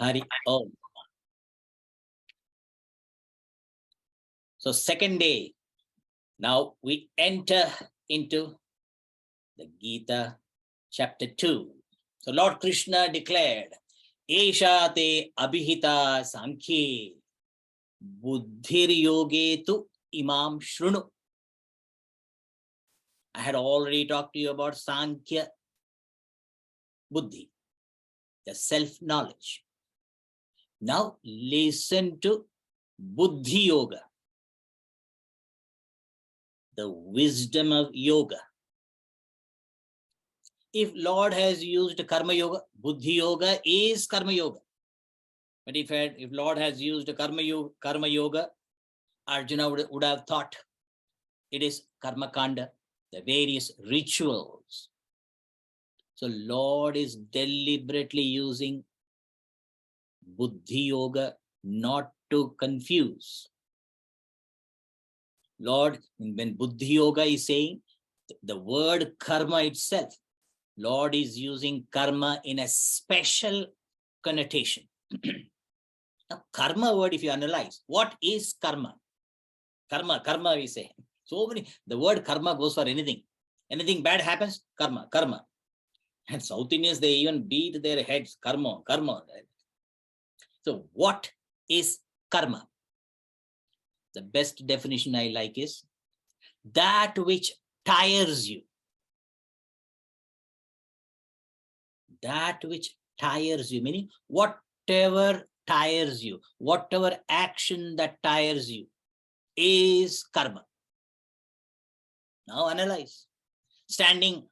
Hari Om. So second day, now we enter into the Gita chapter 2. So Lord Krishna declared, Esha te abhihita sankhye buddhir yoge tu imam shrunu. I had already talked to you about Sankhya Buddhi, the self-knowledge. Now listen to Buddhi Yoga, the wisdom of yoga. If Lord has used Karma Yoga, Buddhi Yoga is Karma Yoga. But if Lord has used Karma Yoga, Arjuna would have thought it is Karma Kanda, the various rituals. So Lord is deliberately using Buddhi Yoga not to confuse. Lord, when Buddhi Yoga is saying the word karma itself, Lord is using karma in a special connotation. Now, karma word, if you analyze, what is karma? Karma we say. So many, the word karma goes for anything. Anything bad happens, karma. And South Indians, they even beat their heads, karma. So what is karma? The best definition I like is that which tires you. That which tires you, meaning whatever tires you, whatever action that tires you is karma. Now analyze. Standing,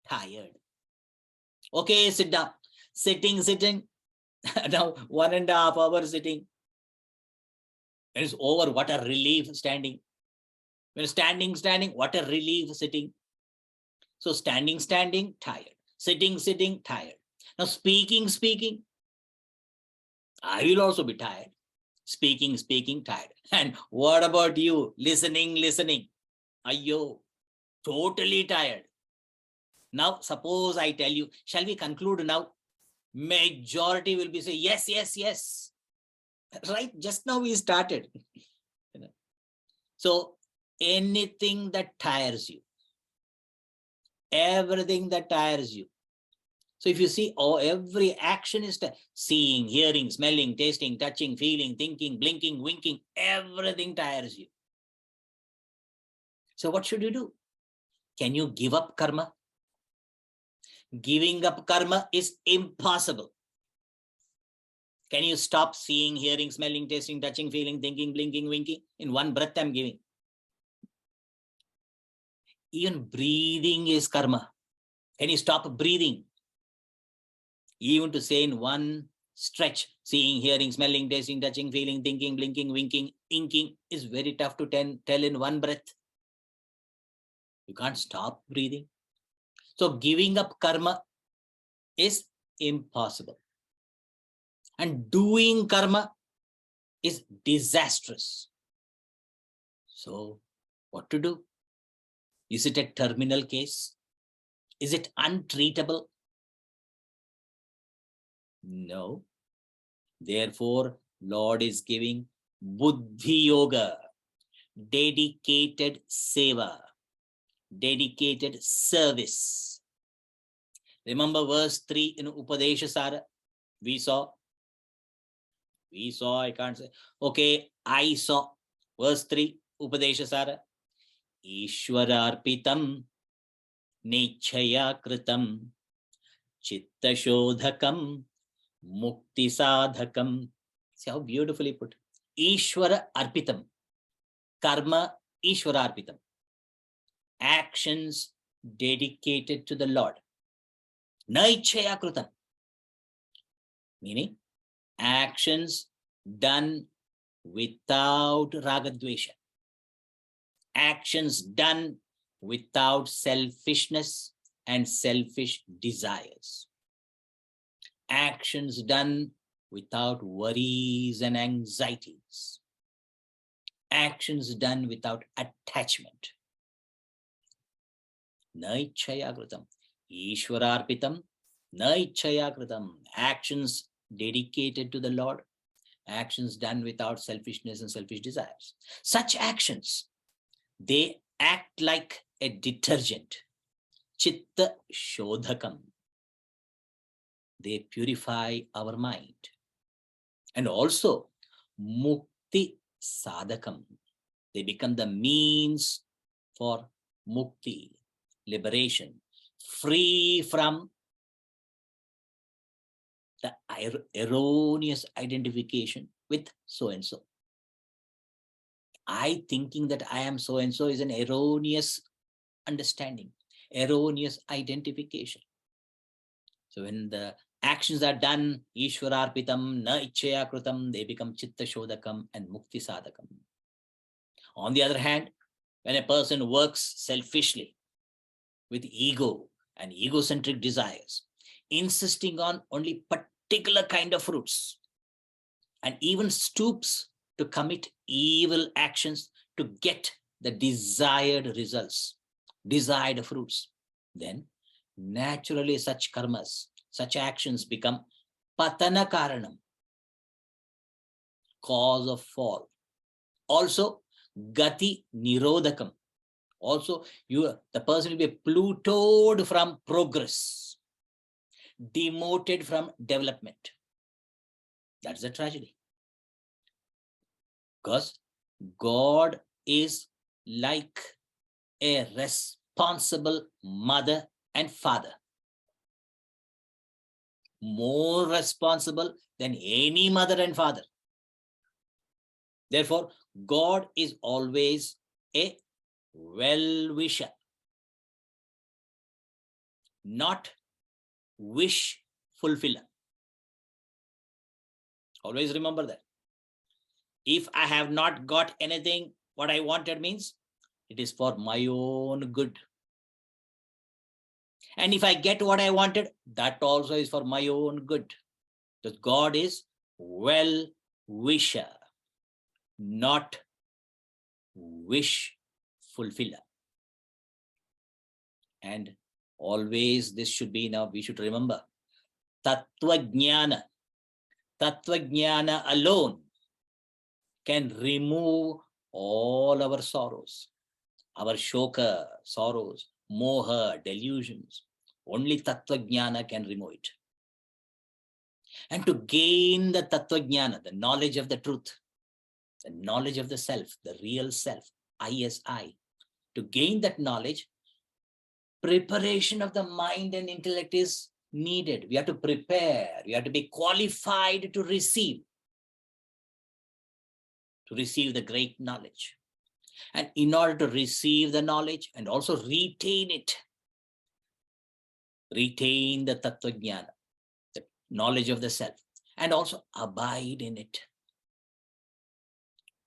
tired. Okay, sit down. Sitting. Now 1.5 hours sitting. When it's over, what a relief standing. When standing, what a relief sitting. So standing, tired. Sitting, tired. Now speaking, I will also be tired. Speaking, tired. And what about you? Listening. Ayyo, totally tired. Now, suppose I tell you, shall we conclude now? Majority will be say, yes. Right? Just now we started. So anything that tires you, everything that tires you. So if you see, every action is seeing, hearing, smelling, tasting, touching, feeling, thinking, blinking, winking, everything tires you. So what should you do? Can you give up karma? Giving up karma is impossible. Can you stop seeing, hearing, smelling, tasting, touching, feeling, thinking, blinking, winking? In one breath I'm giving. Even breathing is karma. Can you stop breathing? Even to say in one stretch, seeing, hearing, smelling, tasting, touching, feeling, thinking, blinking, winking, inking is very tough to tell in one breath. You can't stop breathing. So giving up karma is impossible. And doing karma is disastrous. So what to do? Is it a terminal case? Is it untreatable? No. Therefore, Lord is giving Buddhi Yoga, dedicated seva, dedicated service. Remember verse 3 in Upadesha Sara? We saw, I can't say. Okay, I saw. Verse 3, Upadesha Sara. Ishwararpitam nechaya kritam chitta shodhakam mukti sadhakam. See how beautifully put. Ishwara arpitam. Karma Ishwara arpitam. Actions dedicated to the Lord. Naichaya kritam. Meaning actions done without ragadvesha. Actions done without selfishness and selfish desires. Actions done without worries and anxieties. Actions done without attachment. Naichaya kritam. Ishwararpitam Na ichchaya kritam. Actions dedicated to the Lord. Actions done without selfishness and selfish desires. Such actions, they act like a detergent. Chitta shodhakam. They purify our mind. And also mukti sadhakam. They become the means for mukti, liberation, free from the erroneous identification with so-and-so. I thinking that I am so-and-so is an erroneous understanding, erroneous identification. So when the actions are done, Ishwararpitam, na ichchaya krutam, they become chitta shodhakam and mukti sadhakam. On the other hand, when a person works selfishly with ego and egocentric desires, insisting on only particular kind of fruits, and even stoops to commit evil actions to get the desired results, desired fruits, then naturally such karmas, such actions become patana karanam, cause of fall. Also, gati nirodhakam. Also, the person will be plutoed from progress, demoted from development. That's a tragedy. Because God is like a responsible mother and father. More responsible than any mother and father. Therefore, God is always a well-wisher, not wish fulfiller. Always remember that. If I have not got anything what I wanted, means it is for my own good. And if I get what I wanted, that also is for my own good. Because God is well-wisher, not wish fulfiller. And always this should be now, we should remember, Tattva Jnana alone can remove all our sorrows, our shoka, sorrows, moha, delusions. Only Tattva Jnana can remove it. And to gain the Tattva Jnana, the knowledge of the truth, the knowledge of the self, the real self, I as I, to gain that knowledge, preparation of the mind and intellect is needed. We have to prepare, we have to be qualified to receive the great knowledge. And in order to receive the knowledge and also retain it, retain the Tattva Jnana, the knowledge of the self, and also abide in it.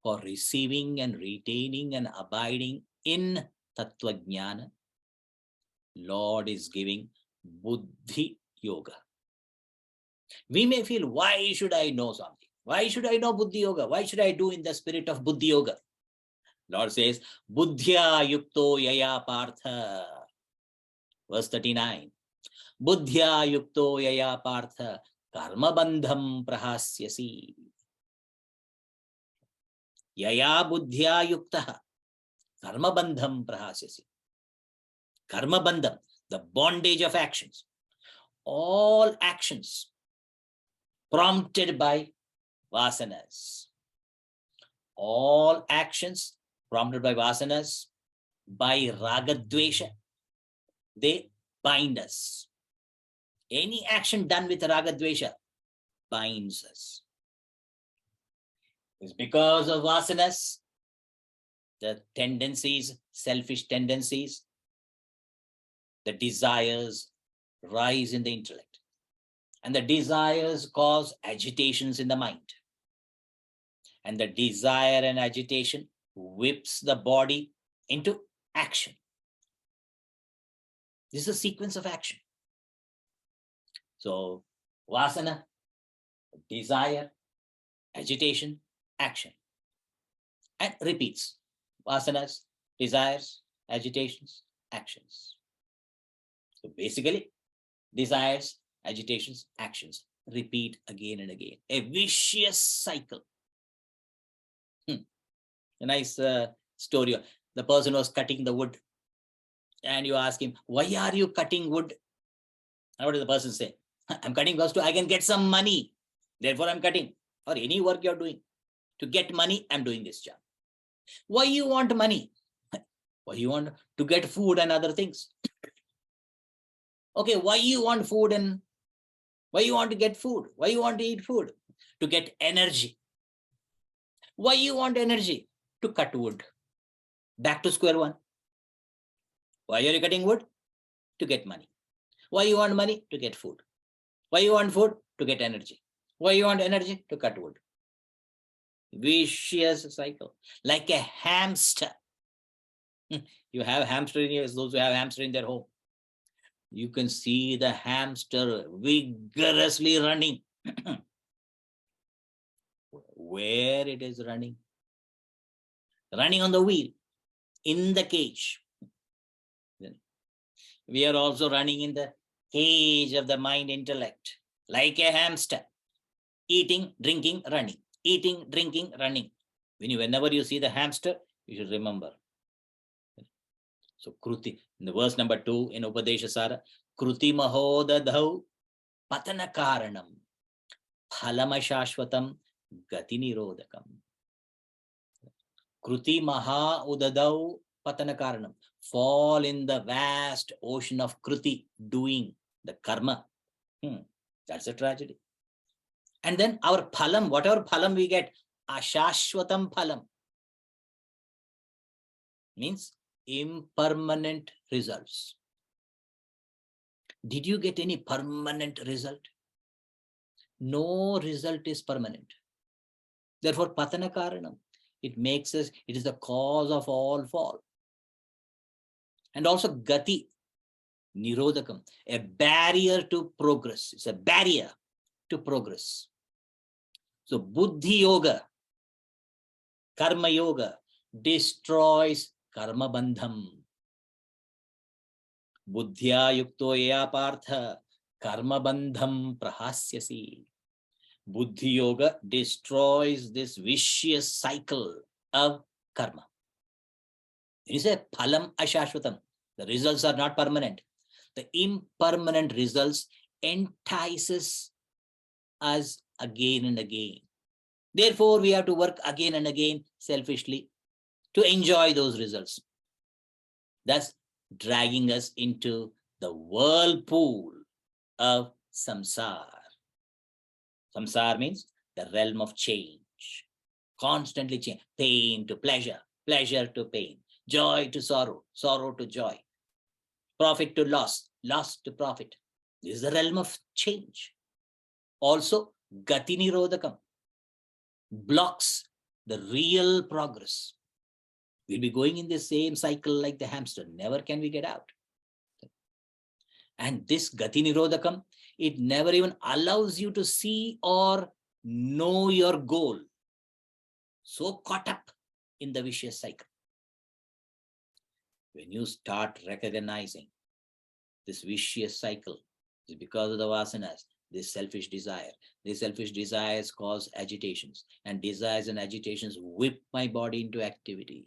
For receiving and retaining and abiding in Tattva Jnana, Lord is giving Buddhi Yoga. We may feel, why should I know something? Why should I know Buddhi Yoga? Why should I do in the spirit of Buddhi Yoga? Lord says, Buddhya yukto yaya partha. Verse 39. Buddhya yukto yaya partha karma bandham prahasyasi. Yaya buddhya yuktaha karma bandham prahasyasi. Karma bandham, the bondage of actions. All actions prompted by vasanas. All actions prompted by vasanas, by ragadvesha, they bind us. Any action done with ragadvesha binds us. It's because of vasanas, the tendencies, selfish tendencies, the desires rise in the intellect. And the desires cause agitations in the mind. And the desire and agitation whips the body into action. This is a sequence of action. So, vasana, desire, agitation, action. And repeats. Vasanas, desires, agitations, actions. So basically, desires, agitations, actions. Repeat again and again. A vicious cycle. A nice story. The person was cutting the wood, and you ask him, why are you cutting wood? And what does the person say? I'm cutting because I can get some money. Therefore, I'm cutting. Or any work you're doing. To get money, I'm doing this job. Why you want money? Why you want to get food and other things? Okay, why you want food and why you want to get food? Why you want to eat food? To get energy. Why you want energy? To cut wood. Back to square one. Why are you cutting wood? To get money. Why you want money? To get food. Why you want food? To get energy. Why you want energy? To cut wood. Vicious cycle. Like a hamster. You have hamster in yours, those who have hamster in their home. You can see the hamster vigorously running. Where it is running? Running on the wheel, in the cage. We are also running in the cage of the mind intellect, like a hamster. Eating, drinking, running. Eating, drinking, running. Whenever you see the hamster, you should remember. So Kruti, in the verse number 2 in Upadeshasara, Kruti mahodadhau patana karanam phalamashashvatam gati nirodakam. Kruti maha udadau patana karanam. Fall in the vast ocean of Kruti, doing the karma. That's a tragedy. And then our phalam, whatever phalam we get, ashashvatam phalam, means impermanent results. Did you get any permanent result? No result is permanent. Therefore, patana karanam, it makes us, it is the cause of all fall. And also gati, nirodakam, a barrier to progress. It's a barrier to progress. So buddhi yoga, karma yoga destroys karma bandham. Buddhya yukto ya partha karma bandham prahasyasi. Buddhi yoga destroys this vicious cycle of karma. It is a phalam ashashvatam. The results are not permanent. The impermanent results entices us again and again. Therefore, we have to work again and again selfishly to enjoy those results, thus dragging us into the whirlpool of samsara. Samsara means the realm of change, constantly change, pain to pleasure, pleasure to pain, joy to sorrow, sorrow to joy, profit to loss, loss to profit. This is the realm of change. Also, gati nirodakam blocks the real progress. We'll be going in the same cycle like the hamster. Never can we get out. And this gati nirodakam, it never even allows you to see or know your goal. So caught up in the vicious cycle. When you start recognizing this vicious cycle, it's because of the vasanas, this selfish desire. These selfish desires cause agitations, and desires and agitations whip my body into activity.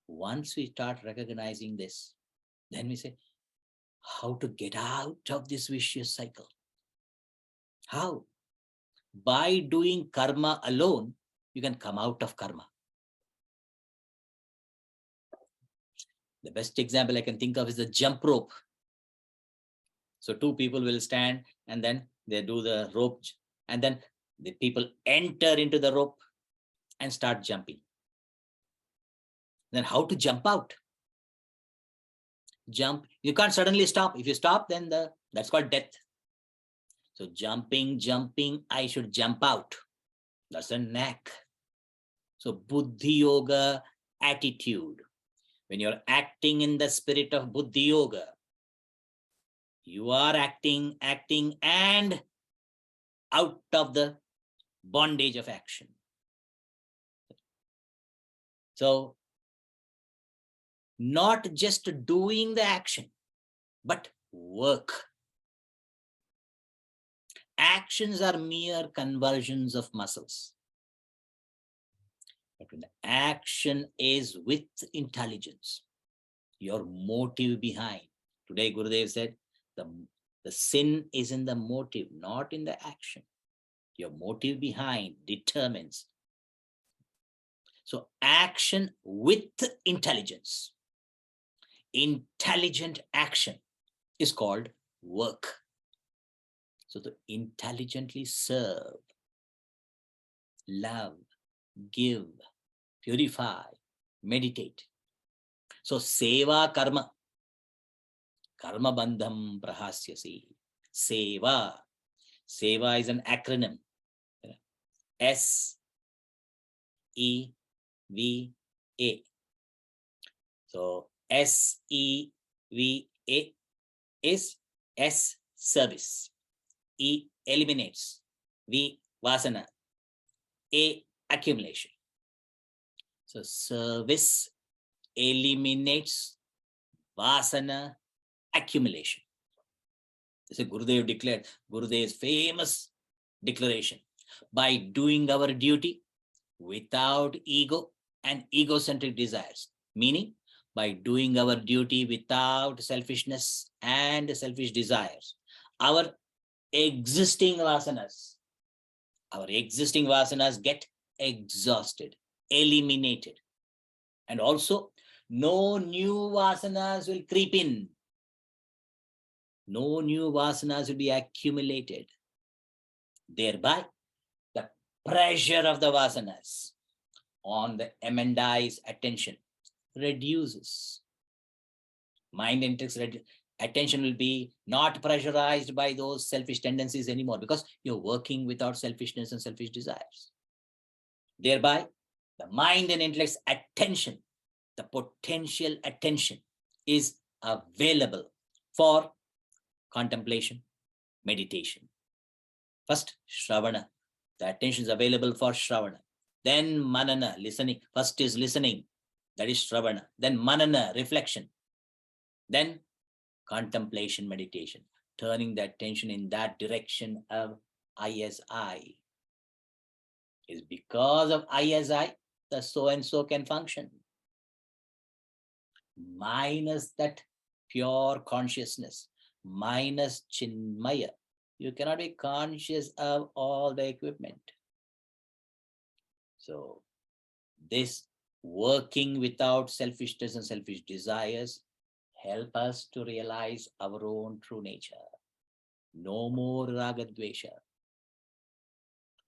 Once we start recognizing this, then we say, how to get out of this vicious cycle? How? By doing karma alone, you can come out of karma. The best example I can think of is the jump rope. So two people will stand and then they do the rope, and then the people enter into the rope and start jumping. Then how to jump out? Jump. You can't suddenly stop. If you stop, then that's called death. So jumping, I should jump out. That's a knack. So buddhi yoga attitude. When you're acting in the spirit of buddhi yoga, you are acting and out of the bondage of action. So not just doing the action, but work. actions are mere conversions of muscles. But when the action is with intelligence, your motive behind. Today, Gurudev said, the sin is in the motive, not in the action. Your motive behind determines. So action with intelligence. Intelligent action is called work. So to intelligently serve, love, give, purify, meditate. So seva karma. Karma bandham prahasyasi. Seva. Seva is an acronym. S-E-V-A. So S-E-V-A is S, service. E, eliminates. V, vasana. A, accumulation. So service eliminates vasana accumulation. This is Gurudev declared, Gurudev's famous declaration. By doing our duty without ego and egocentric desires, meaning by doing our duty without selfishness and selfish desires, our existing vasanas get exhausted, eliminated. And also, no new vasanas will creep in. No new vasanas will be accumulated. Thereby, the pressure of the vasanas on the emendi's attention reduces. Mind index attention will be not pressurized by those selfish tendencies anymore, because you're working without selfishness and selfish desires. Thereby, the mind and intellect's attention, the potential attention, is available for contemplation, meditation. First, Shravana. The attention is available for Shravana. Then Manana, listening. First is listening. That is Shravana. Then Manana, reflection. Then contemplation, meditation. Turning the attention in that direction of ISI. Is because of ISI, the so-and-so can function. Minus that pure consciousness, minus Chinmaya, you cannot be conscious of all the equipment. So this working without selfishness and selfish desires help us to realize our own true nature. No more ragadvesha.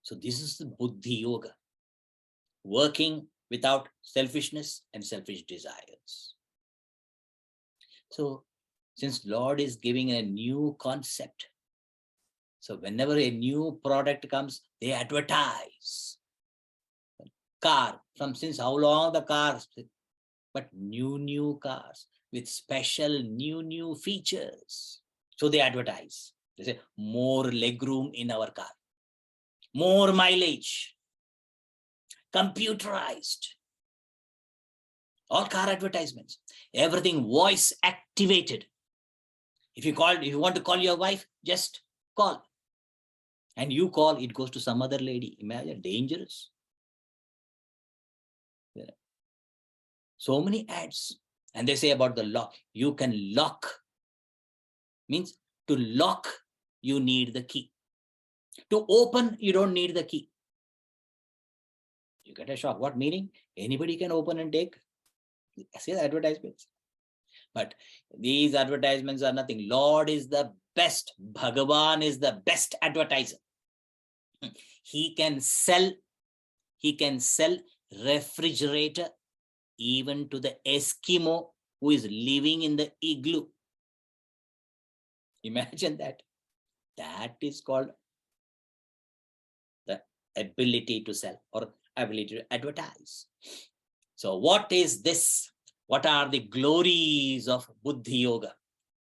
So this is the Buddhi Yoga. Working without selfishness and selfish desires. So since Lord is giving a new concept, so whenever a new product comes, they advertise. Car, from since how long the cars, but new cars with special new features. So they advertise. They say more legroom in our car, more mileage, computerized. All car advertisements, everything voice activated. If you want to call your wife, just call. And you call, it goes to some other lady. Imagine, dangerous. So many ads. And they say about the lock. You can lock. Means to lock, you need the key. To open, you don't need the key. You get a shock. What meaning? Anybody can open and take. See the advertisements. But these advertisements are nothing. Lord is the best. Bhagavan is the best advertiser. He can sell refrigerator even to the Eskimo who is living in the igloo. Imagine that. That is called the ability to sell or ability to advertise. So what is this? What are the glories of Buddhi Yoga?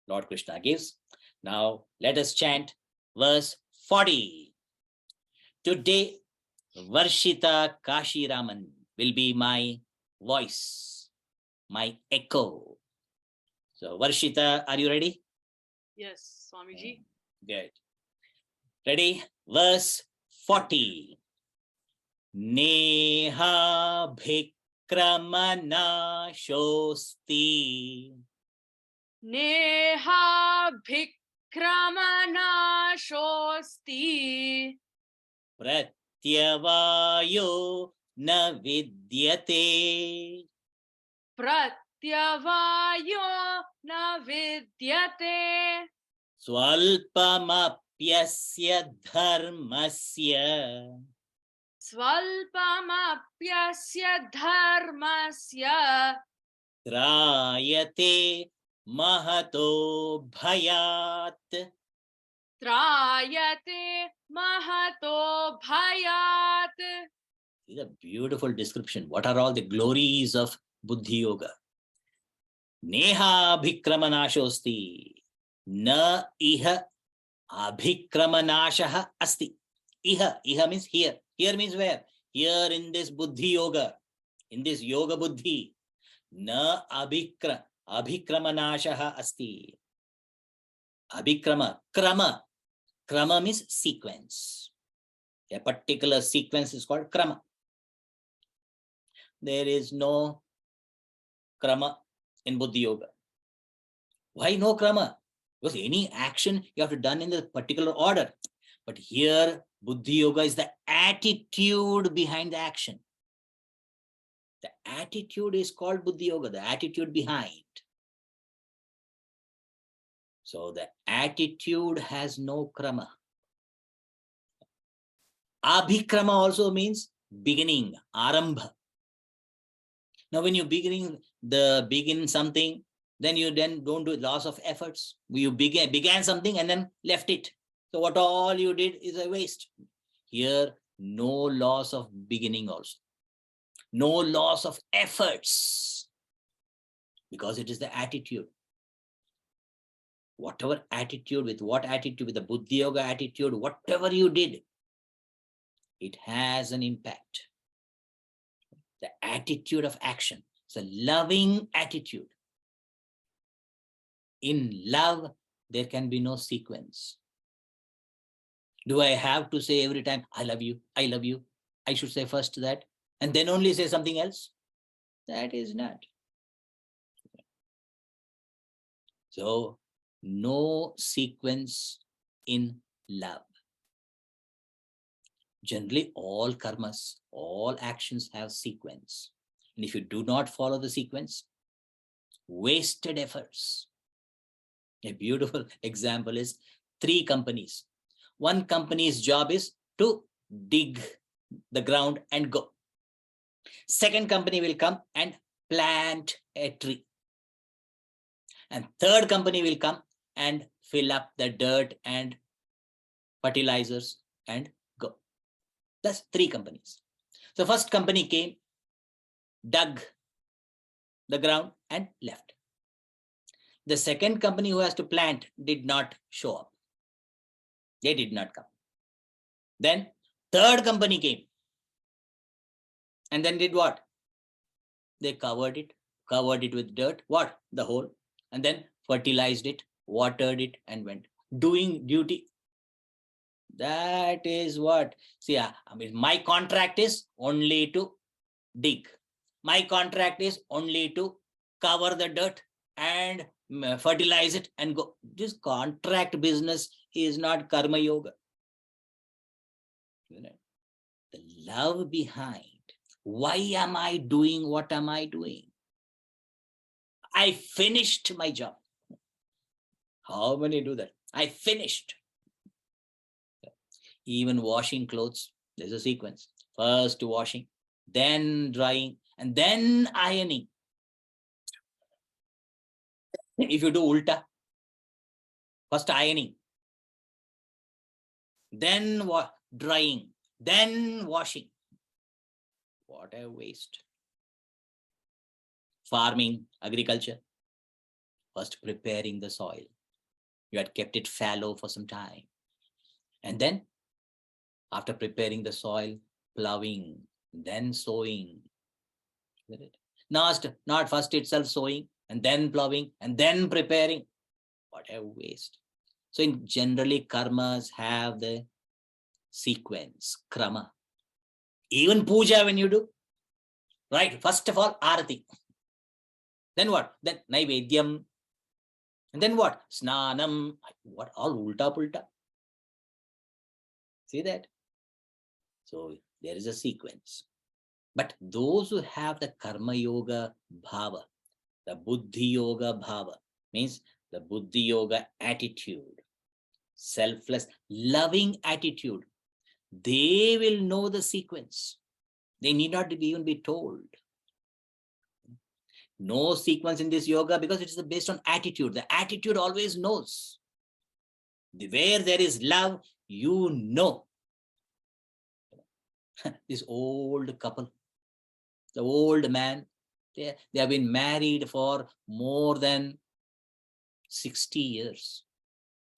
Lord Krishna gives. Now let us chant verse 40. Today, Varshita Kashi Raman will be my voice, my echo. So Varshita, are you ready? Yes, Swamiji. Good. Ready? Verse 40. Neha bhikramana shosti. Neha bhikramana shosti. Pratyavayo na vidyate. Pratyavayo na vidyate. Swalpamapyasya dharmasya. Swalpamapyasya dharmasya. Trayate mahato bhayat. Trayate mahato bhayat. It's a beautiful description. What are all the glories of Buddhi Yoga? Neha abhikramanashosti. Na iha abhikramanashaha asti. Iha means here. Here means where? Here in this Buddhi Yoga. In this Yoga Buddhi. Na abhikramanashaha asti. Abhikrama. Krama means sequence. A particular sequence is called krama. There is no krama in Buddhi Yoga. Why no krama? Because any action you have to done in the particular order. But here, Buddhi Yoga is the attitude behind the action. The attitude is called Buddhi Yoga, the attitude behind. So the attitude has no krama. Abhikrama also means beginning, arambha. Now when you begin something, then you don't do loss of efforts. You began something and then left it. So what all you did is a waste. Here, no loss of beginning also. No loss of efforts. Because it is the attitude. Whatever attitude, with what attitude, with the Buddhi Yoga attitude, whatever you did, it has an impact. The attitude of action. It's a loving attitude. In love, there can be no sequence. Do I have to say every time, I love you, I love you? I should say first that, and then only say something else? That is not. So, no sequence in love. Generally, all karmas, all actions have sequence. And if you do not follow the sequence, wasted efforts. A beautiful example is 3 companies. One company's job is to dig the ground and go. Second company will come and plant a tree. And third company will come and fill up the dirt and fertilizers and go. That's 3 companies. So first company came, dug the ground and left. The second company who has to plant did not show up. They did not come. Then third company came and then did what? They covered it with dirt. What? The hole. And then fertilized it, watered it and went. Doing duty. That is what. See, I mean, my contract is only to dig. My contract is only to cover the dirt and fertilize it and go. This contract business is not karma yoga. The love behind. Why am I doing what am I doing? I finished my job. How many do that? I finished. Even washing clothes, there's a sequence. First washing, then drying, and then ironing. If you do ulta, first ironing, then drying, then washing. What a waste. Farming, agriculture, first preparing the soil. You had kept it fallow for some time. And then, after preparing the soil, plowing, then sowing. Not first itself sowing, and then plowing, and then preparing. What a waste. So generally, karmas have the sequence, krama. Even puja when you do, right? First of all, arati. Then what? Then naivedyam. And then what? Snanam. What? All ulta pulta. See that? So there is a sequence. But those who have the karma yoga bhava, the buddhi yoga bhava, means the buddhi yoga attitude, selfless, loving attitude, they will know the sequence. They need not even be told. No sequence in this yoga because it is based on attitude. The attitude always knows. Where there is love, you know. This old couple, the old man, they have been married for more than 60 years.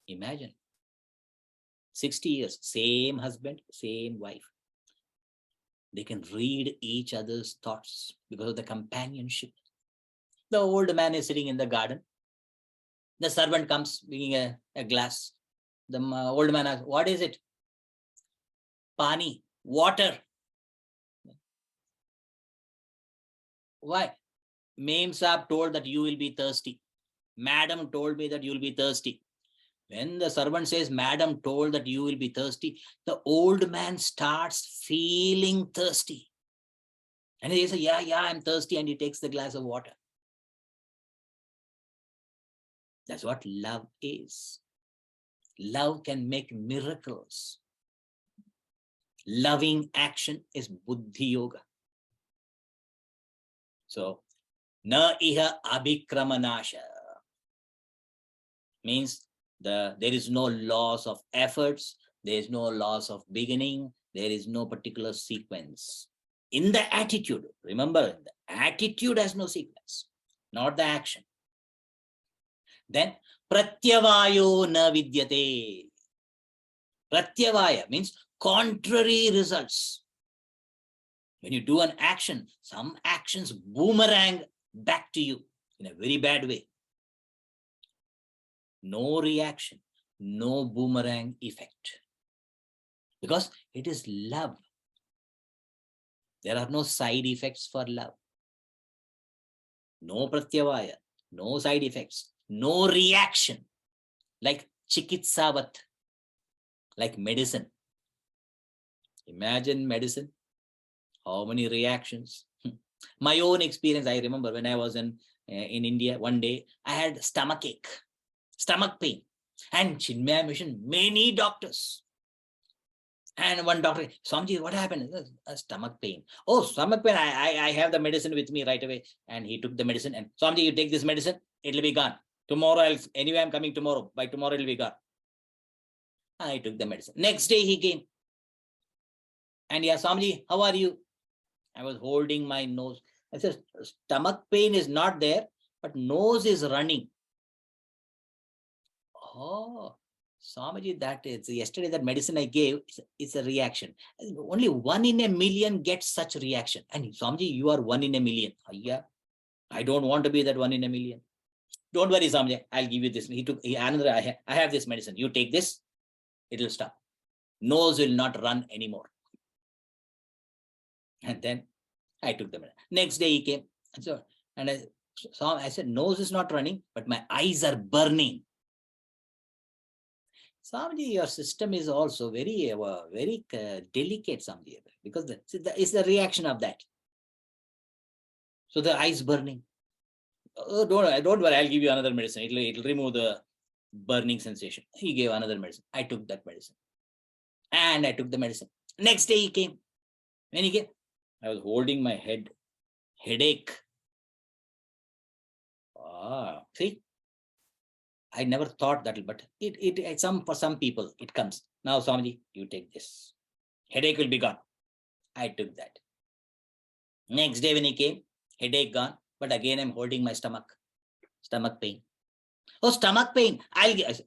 Imagine. 60 years, same husband, same wife. They can read each other's thoughts because of the companionship. The old man is sitting in the garden. The servant comes bringing a glass. The old man asks, what is it? Pani, water. Why? Mem Saab told that you will be thirsty. Madam told me that you will be thirsty. When the servant says, Madam told that you will be thirsty, the old man starts feeling thirsty. And he says, yeah, I'm thirsty. And he takes the glass of water. That's what love is. Love can make miracles. Loving action is buddhi yoga. So, na iha abhikramanasha means there is no loss of efforts, there is no loss of beginning, there is no particular sequence. In the attitude, remember, the attitude has no sequence, not the action. Then, pratyavayo na vidyate. Pratyavaya means contrary results. When you do an action, some actions boomerang back to you in a very bad way. No reaction, no boomerang effect. Because it is love. There are no side effects for love. No pratyavaya, no side effects, no reaction. Like chikitsavat, like medicine. Imagine medicine. How many reactions? My own experience, I remember when I was in India, one day, I had stomachache, stomach pain. And Chinmaya mission, many doctors. And one doctor, Swamiji, what happened? A stomach pain. Oh, stomach pain, I have the medicine with me right away. And he took the medicine and, Swamiji, you take this medicine, it'll be gone. Tomorrow, anyway, I'm coming tomorrow. By tomorrow, it'll be gone. I took the medicine. Next day, he came. And yeah, Swamiji, how are you? I was holding my nose. I said, stomach pain is not there, but nose is running. Oh, Swamiji, that is yesterday that medicine I gave, it's a reaction. Only 1 in a million gets such reaction. And Swamiji, you are 1 in a million. Yeah, I don't want to be that 1 in a million. Don't worry, Swamiji, I'll give you this. He took another. I have this medicine. You take this, it will stop. Nose will not run anymore. And then I took the medicine. Next day he came. And I said, nose is not running, but my eyes are burning. Swamiji, your system is also very delicate, Swamiji, because it's the reaction of that. So the eyes burning. Oh, don't worry, I'll give you another medicine. It'll remove the burning sensation. He gave another medicine. I took that medicine. And I took the medicine. Next day he came. When he came, I was holding my head, headache. See, I never thought that, but for some people it comes. Now, Swamiji, you take this. Headache will be gone. I took that. Next day when he came, headache gone, but again I'm holding my stomach pain. Oh, stomach pain. I said,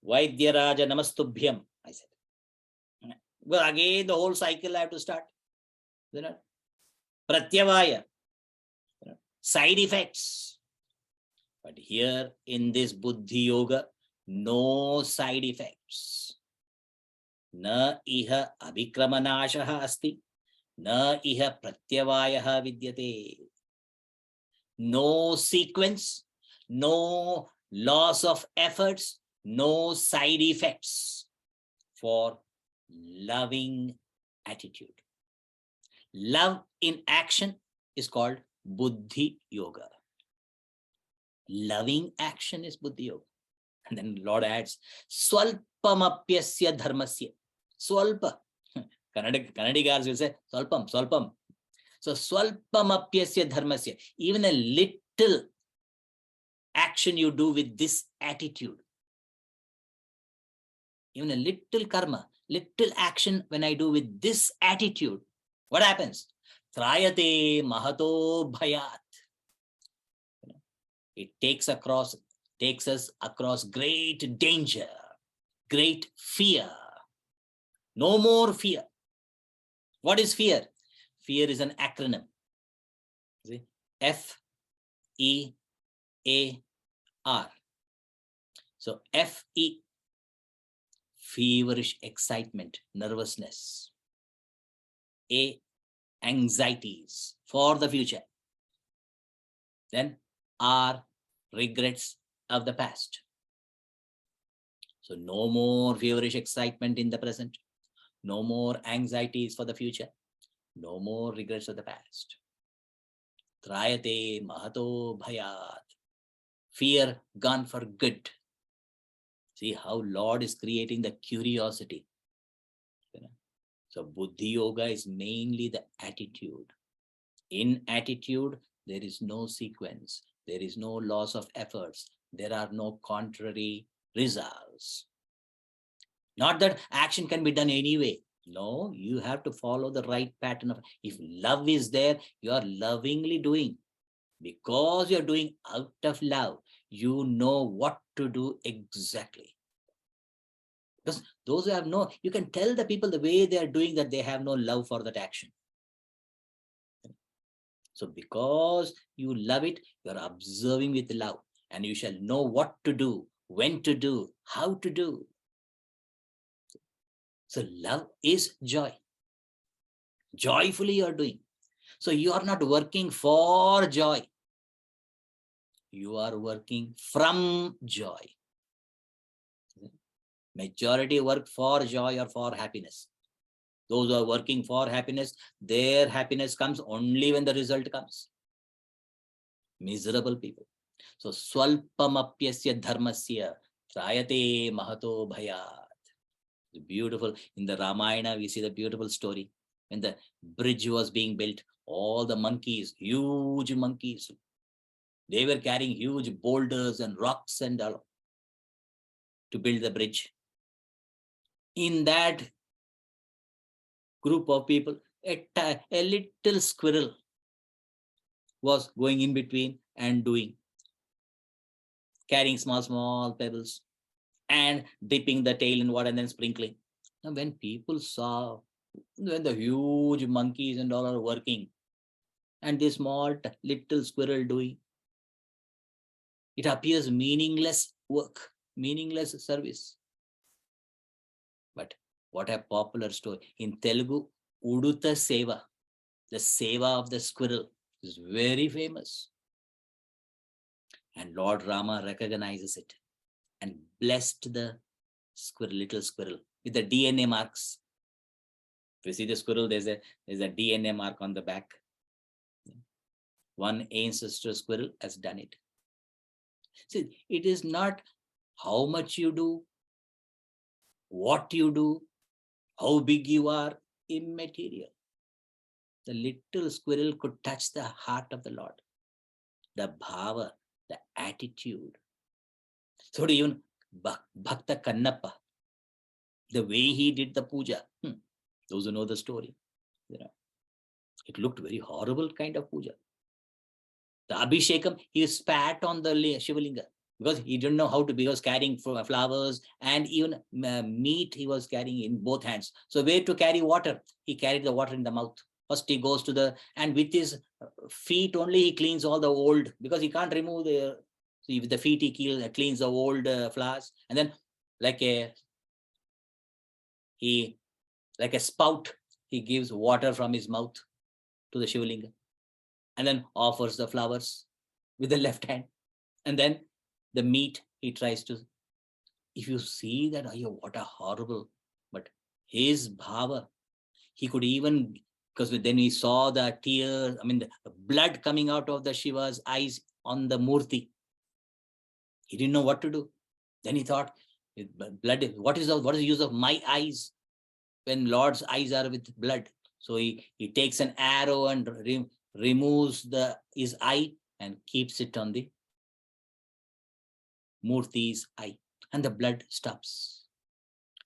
Vaidya Raja Namastubhyam. I said, well, again the whole cycle I have to start. Pratyavaya, side effects. But here in this Buddhi Yoga, no side effects. Na iha abhikramanashaha asti. Na iha pratyavayaha vidyate. No sequence, no loss of efforts, no side effects for loving attitude. Love in action is called Buddhi Yoga. Loving action is Buddhi Yoga. And then Lord adds, Swalpamapyasya dharmasya. Swalpa. Kannadigas will say, Swalpam, Swalpam. So, Swalpamapyasya dharmasya. Even a little action you do with this attitude, even a little karma, little action when I do with this attitude, what happens? Trayate mahato bhayat. It takes us across great danger, great fear. No more fear. What is fear? Fear is an acronym. See? F-E-A-R. So F-E, feverish excitement, nervousness. A, anxieties for the future. Then R, regrets of the past. So no more feverish excitement in the present. No more anxieties for the future. No more regrets of the past. Trayate mahato bhayat. Fear gone for good. See how Lord is creating the curiosity. So Buddhi Yoga is mainly the attitude. In attitude, there is no sequence. There is no loss of efforts. There are no contrary results. Not that action can be done anyway. No, you have to follow the right pattern of. If love is there, you are lovingly doing. Because you're doing out of love, you know what to do exactly. Because those who have no, you can tell the people the way they are doing that they have no love for that action. So because you love it, you are observing with love, and you shall know what to do, when to do, how to do. So love is joy. Joyfully you are doing. So you are not working for joy. You are working from joy. Majority work for joy or for happiness. Those who are working for happiness, their happiness comes only when the result comes. Miserable people. So swalpamapyasya dharmasya trayate mahato bhayat. Beautiful. In the Ramayana, we see the beautiful story. When the bridge was being built, all the monkeys, huge monkeys, they were carrying huge boulders and rocks and all to build the bridge. In that group of people, a little squirrel was going in between and carrying small pebbles and dipping the tail in water and then sprinkling. Now, when people saw when the huge monkeys and all are working and this small little squirrel doing, it appears meaningless work, meaningless service. But what a popular story. In Telugu, Uduta Seva, the Seva of the squirrel, is very famous. And Lord Rama recognizes it and blessed the squirrel, little squirrel, with the DNA marks. If you see the squirrel, there's a DNA mark on the back. One ancestor squirrel has done it. See, it is not how much you do, what you do, how big you are, immaterial. The little squirrel could touch the heart of the Lord, the bhava, the attitude. So even Bhakta Kannappa, the way he did the puja, those who know the story, it looked very horrible kind of puja. The Abhishekam, he spat on the Shivalinga because he didn't know how to, because carrying flowers and even meat he was carrying in both hands. So where to carry water? He carried the water in the mouth. First he goes to and with his feet only he cleans all the old, because he can't remove so with the feet he cleans the old flowers. And then like he, like a spout, he gives water from his mouth to the Shivalinga and then offers the flowers with the left hand. And then the meat he tries to, if you see that, oh, what a horrible, but his bhava, he could even, because then he saw the tears, the blood coming out of the Shiva's eyes on the Murti. He didn't know what to do. Then he thought, blood, what is the use of my eyes when Lord's eyes are with blood? So he takes an arrow and removes his eye and keeps it on the Murti's eye, and the blood stops.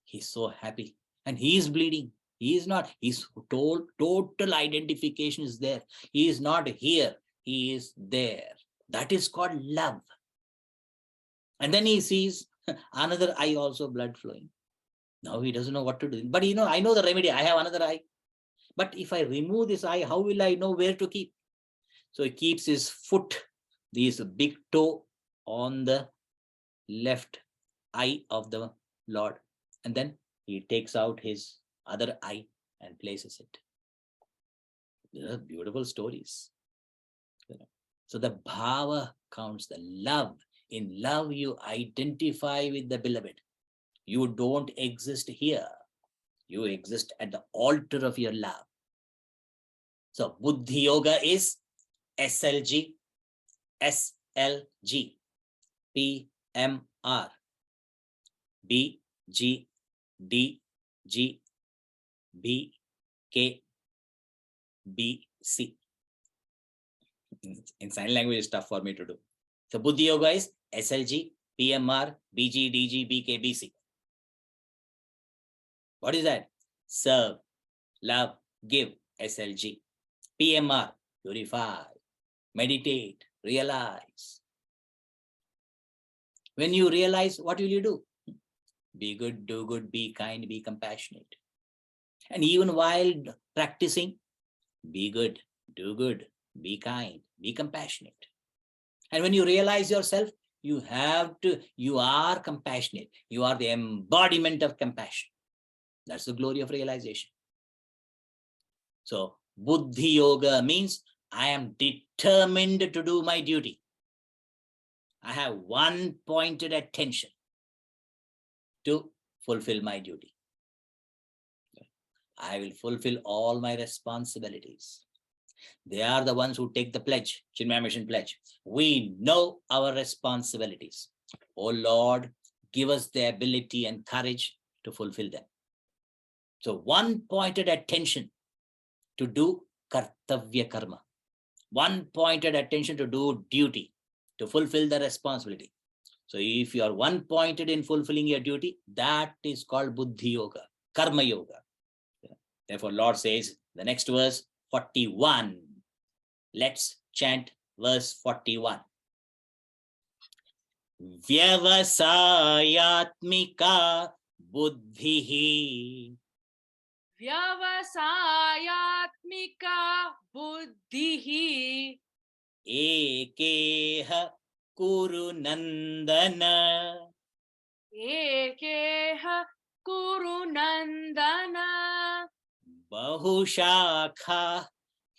He's so happy, and he is bleeding. He is not, his total identification is there. He is not here, he is there. That is called love. And then he sees another eye also blood flowing. Now he doesn't know what to do. But I know the remedy. I have another eye. But if I remove this eye, how will I know where to keep? So he keeps his foot, this big toe, on the left eye of the Lord. And then he takes out his other eye and places it. These are beautiful stories. So the bhava counts, the love. In love, you identify with the beloved. You don't exist here. You exist at the altar of your love. So Buddhi Yoga is SLG, SLG, PMR, BG, DG, BK, BC. In sign language, it's tough for me to do. So Buddhi Yoga is SLG, PMR, BG, DG, BK, BC. What is that? Serve, love, give, SLG. PMR, purify, meditate, realize. When you realize, what will you do? Be good, do good, be kind, be compassionate. And even while practicing, be good, do good, be kind, be compassionate. And when you realize yourself, you are compassionate. You are the embodiment of compassion. That's the glory of realization. So Buddhi Yoga means I am determined to do my duty. I have one pointed attention to fulfill my duty. I will fulfill all my responsibilities. They are the ones who take the pledge, Chinmaya Mission pledge. We know our responsibilities. Oh Lord, give us the ability and courage to fulfill them. So one pointed attention to do kartavya karma. One pointed attention to do duty, to fulfill the responsibility. So if you are one pointed in fulfilling your duty, that is called Buddhi Yoga, Karma Yoga. Therefore, Lord says, the next verse, 41. Let's chant verse 41. Vyavasayatmika buddhihi. Vyavasayatmika buddhihi. Ekeha kuru nandana. Ekeha kuru nandana. Bahushakha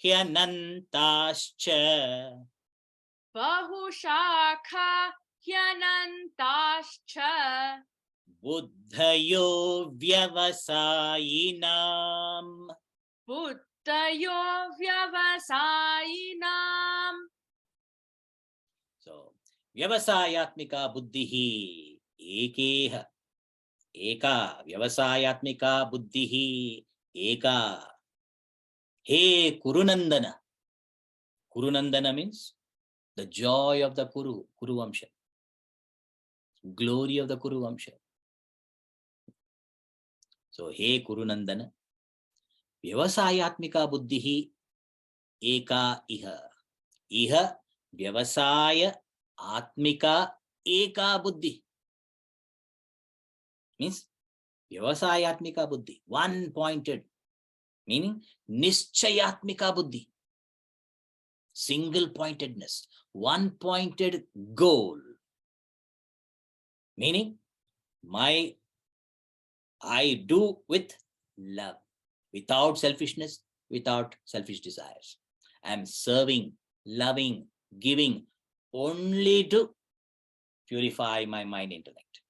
hyanantascha. Bahushakha hyanantascha. Buddhayo vyavasayinam. Buddhayo vyavasayinam. So, vyavasayatmika buddhihi ekeha. Eka. Vyavasayatmika buddhihi eka. Hey Kurunandana. Kurunandana means the joy of the Kuru Vamsha. Glory of the Kuru Vamsha. So, hey Kurunandana. Vyavasayatmika buddhihi eka iha. Iha vyavasaya atmika eka buddhi. Means vyavasayatmika buddhi. One pointed. Meaning nischayatmika buddhi. Single pointedness. One pointed goal. Meaning my I do with love, without selfishness, without selfish desires. I'm serving, loving, giving only to purify my mind intellect.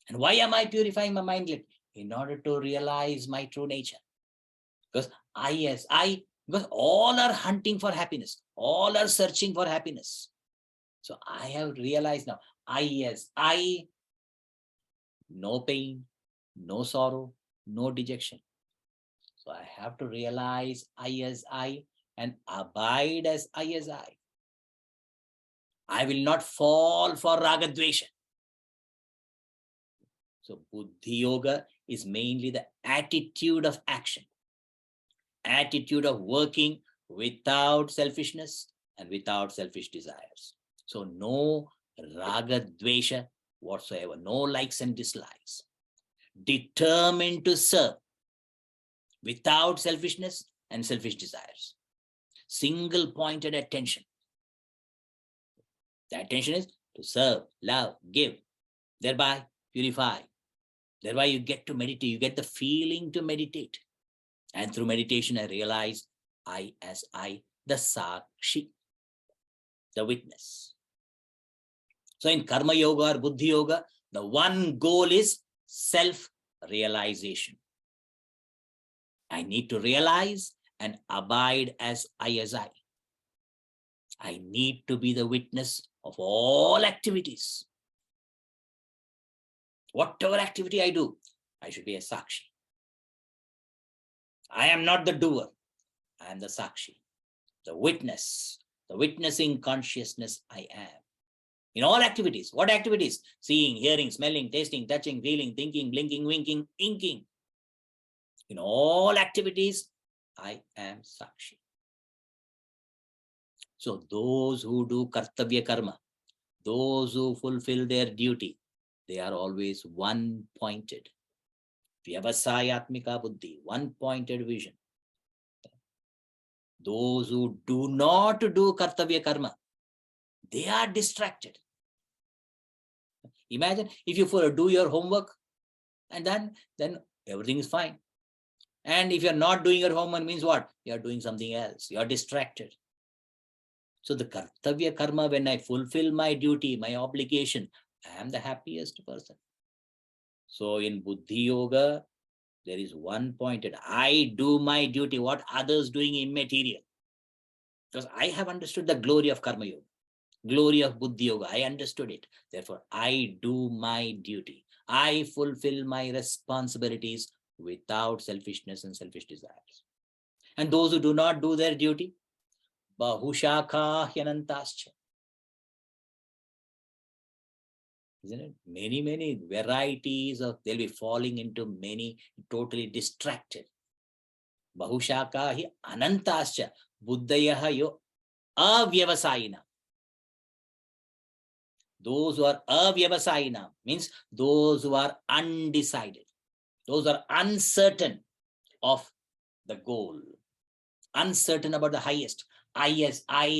And why am I purifying my mind intellect? In order to realize my true nature. Because because all are hunting for happiness. All are searching for happiness. So I have realized now, I, no pain, no sorrow, no dejection. So I have to realize I and abide as I. I will not fall for ragadvesha. So Buddhi Yoga is mainly the attitude of action, attitude of working without selfishness and without selfish desires. So no ragadvesha whatsoever, no likes and dislikes. Determined to serve without selfishness and selfish desires. Single pointed attention. The attention is to serve, love, give, thereby purify. Thereby you get to meditate, you get the feeling to meditate. And through meditation, I realize I, the Sakshi, the witness. So in Karma Yoga or Buddhi Yoga, the one goal is self-realization. I need to realize and abide as I. I need to be the witness of all activities. Whatever activity I do, I should be a Sakshi. I am not the doer. I am the Sakshi, the witness, the witnessing consciousness I am. In all activities. What activities? Seeing, hearing, smelling, tasting, touching, feeling, thinking, blinking, winking, inking. In all activities, I am Sakshi. So those who do kartavya karma, those who fulfill their duty, they are always one-pointed. Vyavasayatmika buddhi, one-pointed vision. Those who do not do kartavya karma, they are distracted. Imagine if you do your homework and then everything is fine. And if you're not doing your homework, means what? You're doing something else. You're distracted. So the kartavya karma, when I fulfill my duty, my obligation, I am the happiest person. So in Buddhi Yoga, there is one pointed. I do my duty, what others doing immaterial. Because I have understood the glory of Karma Yoga, glory of Buddhi Yoga. I understood it. Therefore, I do my duty. I fulfill my responsibilities without selfishness and selfish desires. And those who do not do their duty, bahushakha hyanantascha. Isn't it? Many varieties of, they'll be falling into many, totally distracted. Bahushaka hi anantascha buddhayaha yo avyavasayina. Those who are avyavasayina means those who are undecided. Those are uncertain of the goal. Uncertain about the highest. I,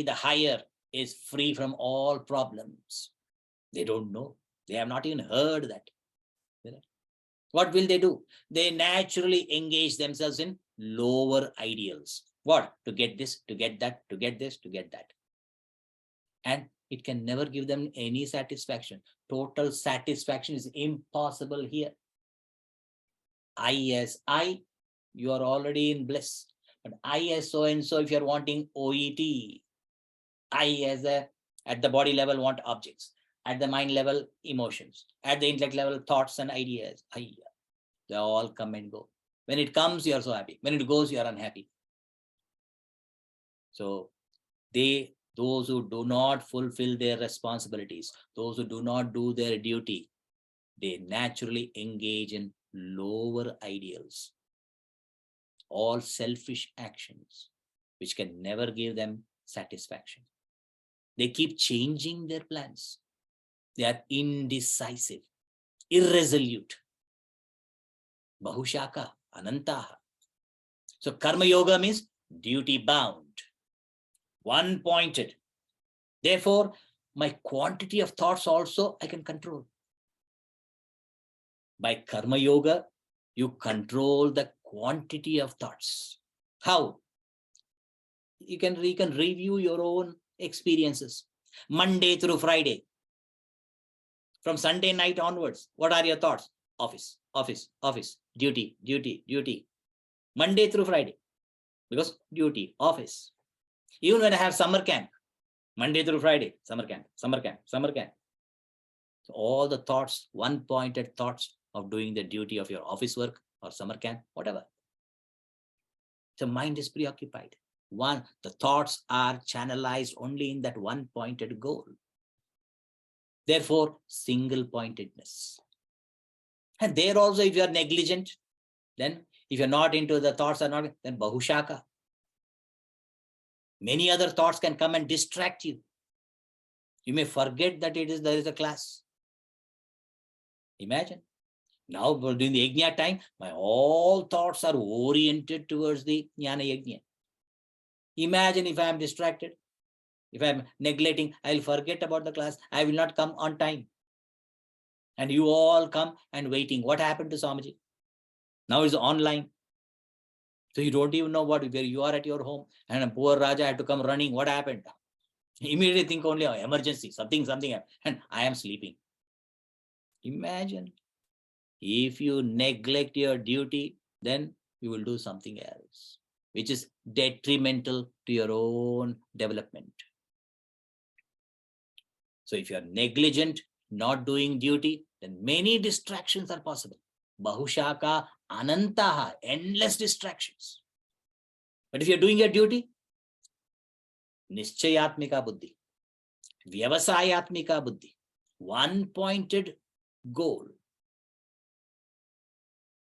the higher, is free from all problems. They don't know. They have not even heard that. What will they do? They naturally engage themselves in lower ideals. What? To get this, to get that, to get this, to get that. And it can never give them any satisfaction. Total satisfaction is impossible here. I, you are already in bliss. But I as so-and-so, if you're wanting OET, at the body level want objects. At the mind level, emotions. At the intellect level, thoughts and ideas. They all come and go. When it comes, you are so happy. When it goes, you are unhappy. So those who do not fulfill their responsibilities, those who do not do their duty, they naturally engage in lower ideals. All selfish actions, which can never give them satisfaction. They keep changing their plans. They are indecisive, irresolute. Bahushaka, anantaha. So Karma Yoga means duty bound, one pointed. Therefore, my quantity of thoughts also I can control. By Karma Yoga, You control the quantity of thoughts. How? You can review your own experiences. Monday through Friday. From Sunday night onwards, what are your thoughts? Office, office, office, duty, duty, duty. Monday through Friday. Because duty, office. Even when I have summer camp, Monday through Friday, summer camp, summer camp, summer camp. So all the thoughts, one-pointed thoughts of doing the duty of your office work or summer camp, whatever. The mind is preoccupied. The thoughts are channelized only in that one-pointed goal. Therefore, single-pointedness. And there also, if you are negligent, then if you're not into the thoughts are not, then bahushaka. Many other thoughts can come and distract you. You may forget that there is a class. Imagine. Now during the Yajna time, my all thoughts are oriented towards the Jnana Yajna. Imagine if I am distracted, if I am neglecting, I will forget about the class. I will not come on time. And you all come and waiting. What happened to Swamiji? Now it's online. So you don't even know where you are at your home. And a poor Raja had to come running. What happened? Immediately think only, oh, emergency, something happened. And I am sleeping. Imagine. If you neglect your duty, then you will do something else, which is detrimental to your own development. So if you are negligent, not doing duty, then many distractions are possible. Bahushaka, anantaha, endless distractions. But if you're doing your duty, nischayatmika buddhi, vyavasayatmika buddhi, one-pointed goal,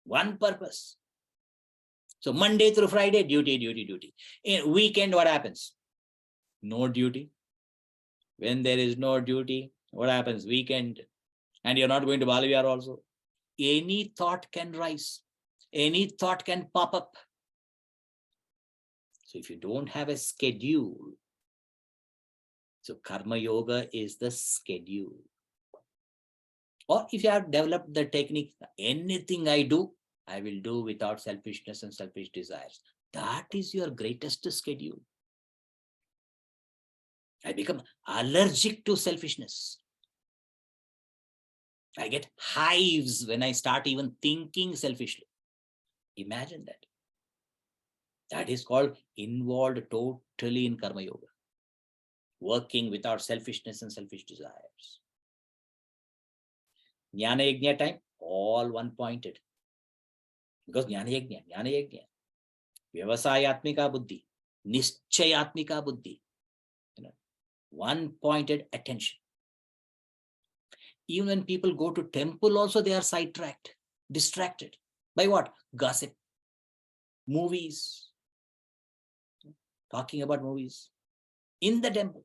one purpose. So Monday through Friday, duty, duty, duty. In weekend, what happens? No duty. When there is no duty, what happens? Weekend. And you're not going to Bala Vihar also. Any thought can rise. Any thought can pop up. So if you don't have a schedule, so Karma Yoga is the schedule. Or if you have developed the technique, anything I do, I will do without selfishness and selfish desires. That is your greatest schedule. I become allergic to selfishness. I get hives when I start even thinking selfishly. Imagine that. That is called involved totally in Karma Yoga. Working without selfishness and selfish desires. Jnana Yajna time, all one-pointed. Because Jnana Yajna. Vyavasayatmika buddhi, nischayatmika buddhi. One-pointed attention. Even when people go to temple also, they are sidetracked, distracted. By what? Gossip. Movies. Talking about movies. In the temple.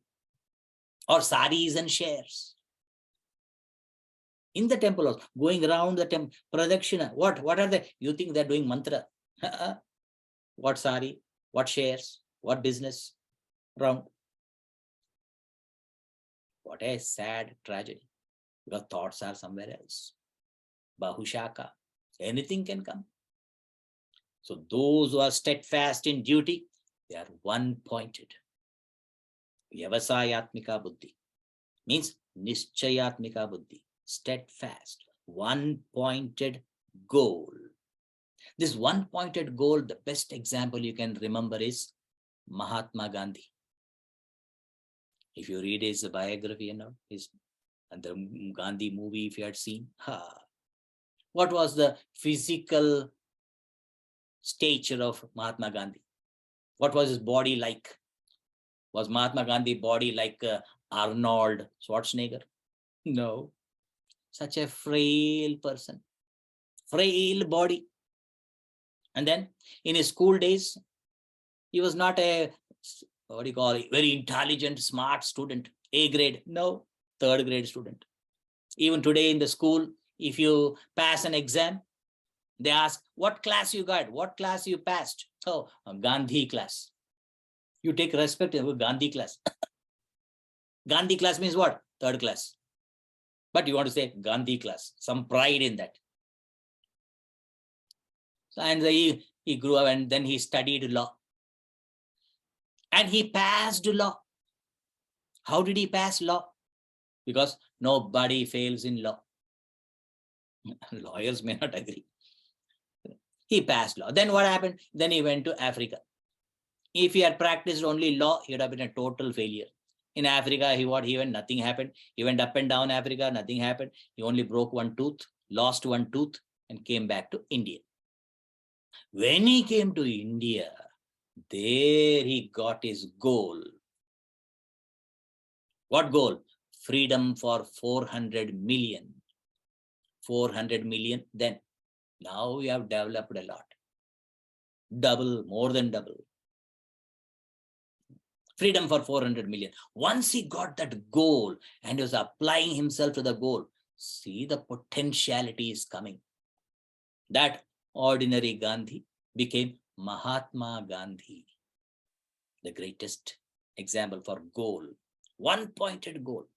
Or saris and shares. In the temple also. Going around the temple. Pradakshina. What are they? You think they're doing mantra. What sari? What shares? What business? Round. What a sad tragedy. Because thoughts are somewhere else. Bahushaka. Anything can come. So those who are steadfast in duty, they are one-pointed. Vyavasayatmika buddhi means nischayatmika buddhi. Steadfast. One-pointed goal. This one-pointed goal, the best example you can remember is Mahatma Gandhi. If you read his biography, and the Gandhi movie, if you had seen, what was the physical stature of Mahatma Gandhi? What was his body like? Was Mahatma Gandhi body like Arnold Schwarzenegger? No. Such a frail person. Frail body. And then in his school days, he was not a, very intelligent, smart student. A grade. No. Third grade student. Even today in the school, if you pass an exam, they ask, what class you got? What class you passed? Oh, Gandhi class. You take respect in Gandhi class. Gandhi class means what? Third class. But you want to say Gandhi class. Some pride in that. So, and he grew up and then he studied law. And he passed law. How did he pass law? Because nobody fails in law. Lawyers may not agree. He passed law. Then what happened? Then he went to Africa. If he had practiced only law, he would have been a total failure. In Africa, he went, nothing happened. He went up and down Africa, nothing happened. He only broke one tooth, lost one tooth, and came back to India. When he came to India, there he got his goal. What goal? Freedom for 400 million. 400 million then. Now we have developed a lot. Double, more than double. Freedom for 400 million. Once he got that goal and was applying himself to the goal, see the potentiality is coming. That ordinary Gandhi became Mahatma Gandhi. The greatest example for goal. One-pointed goal.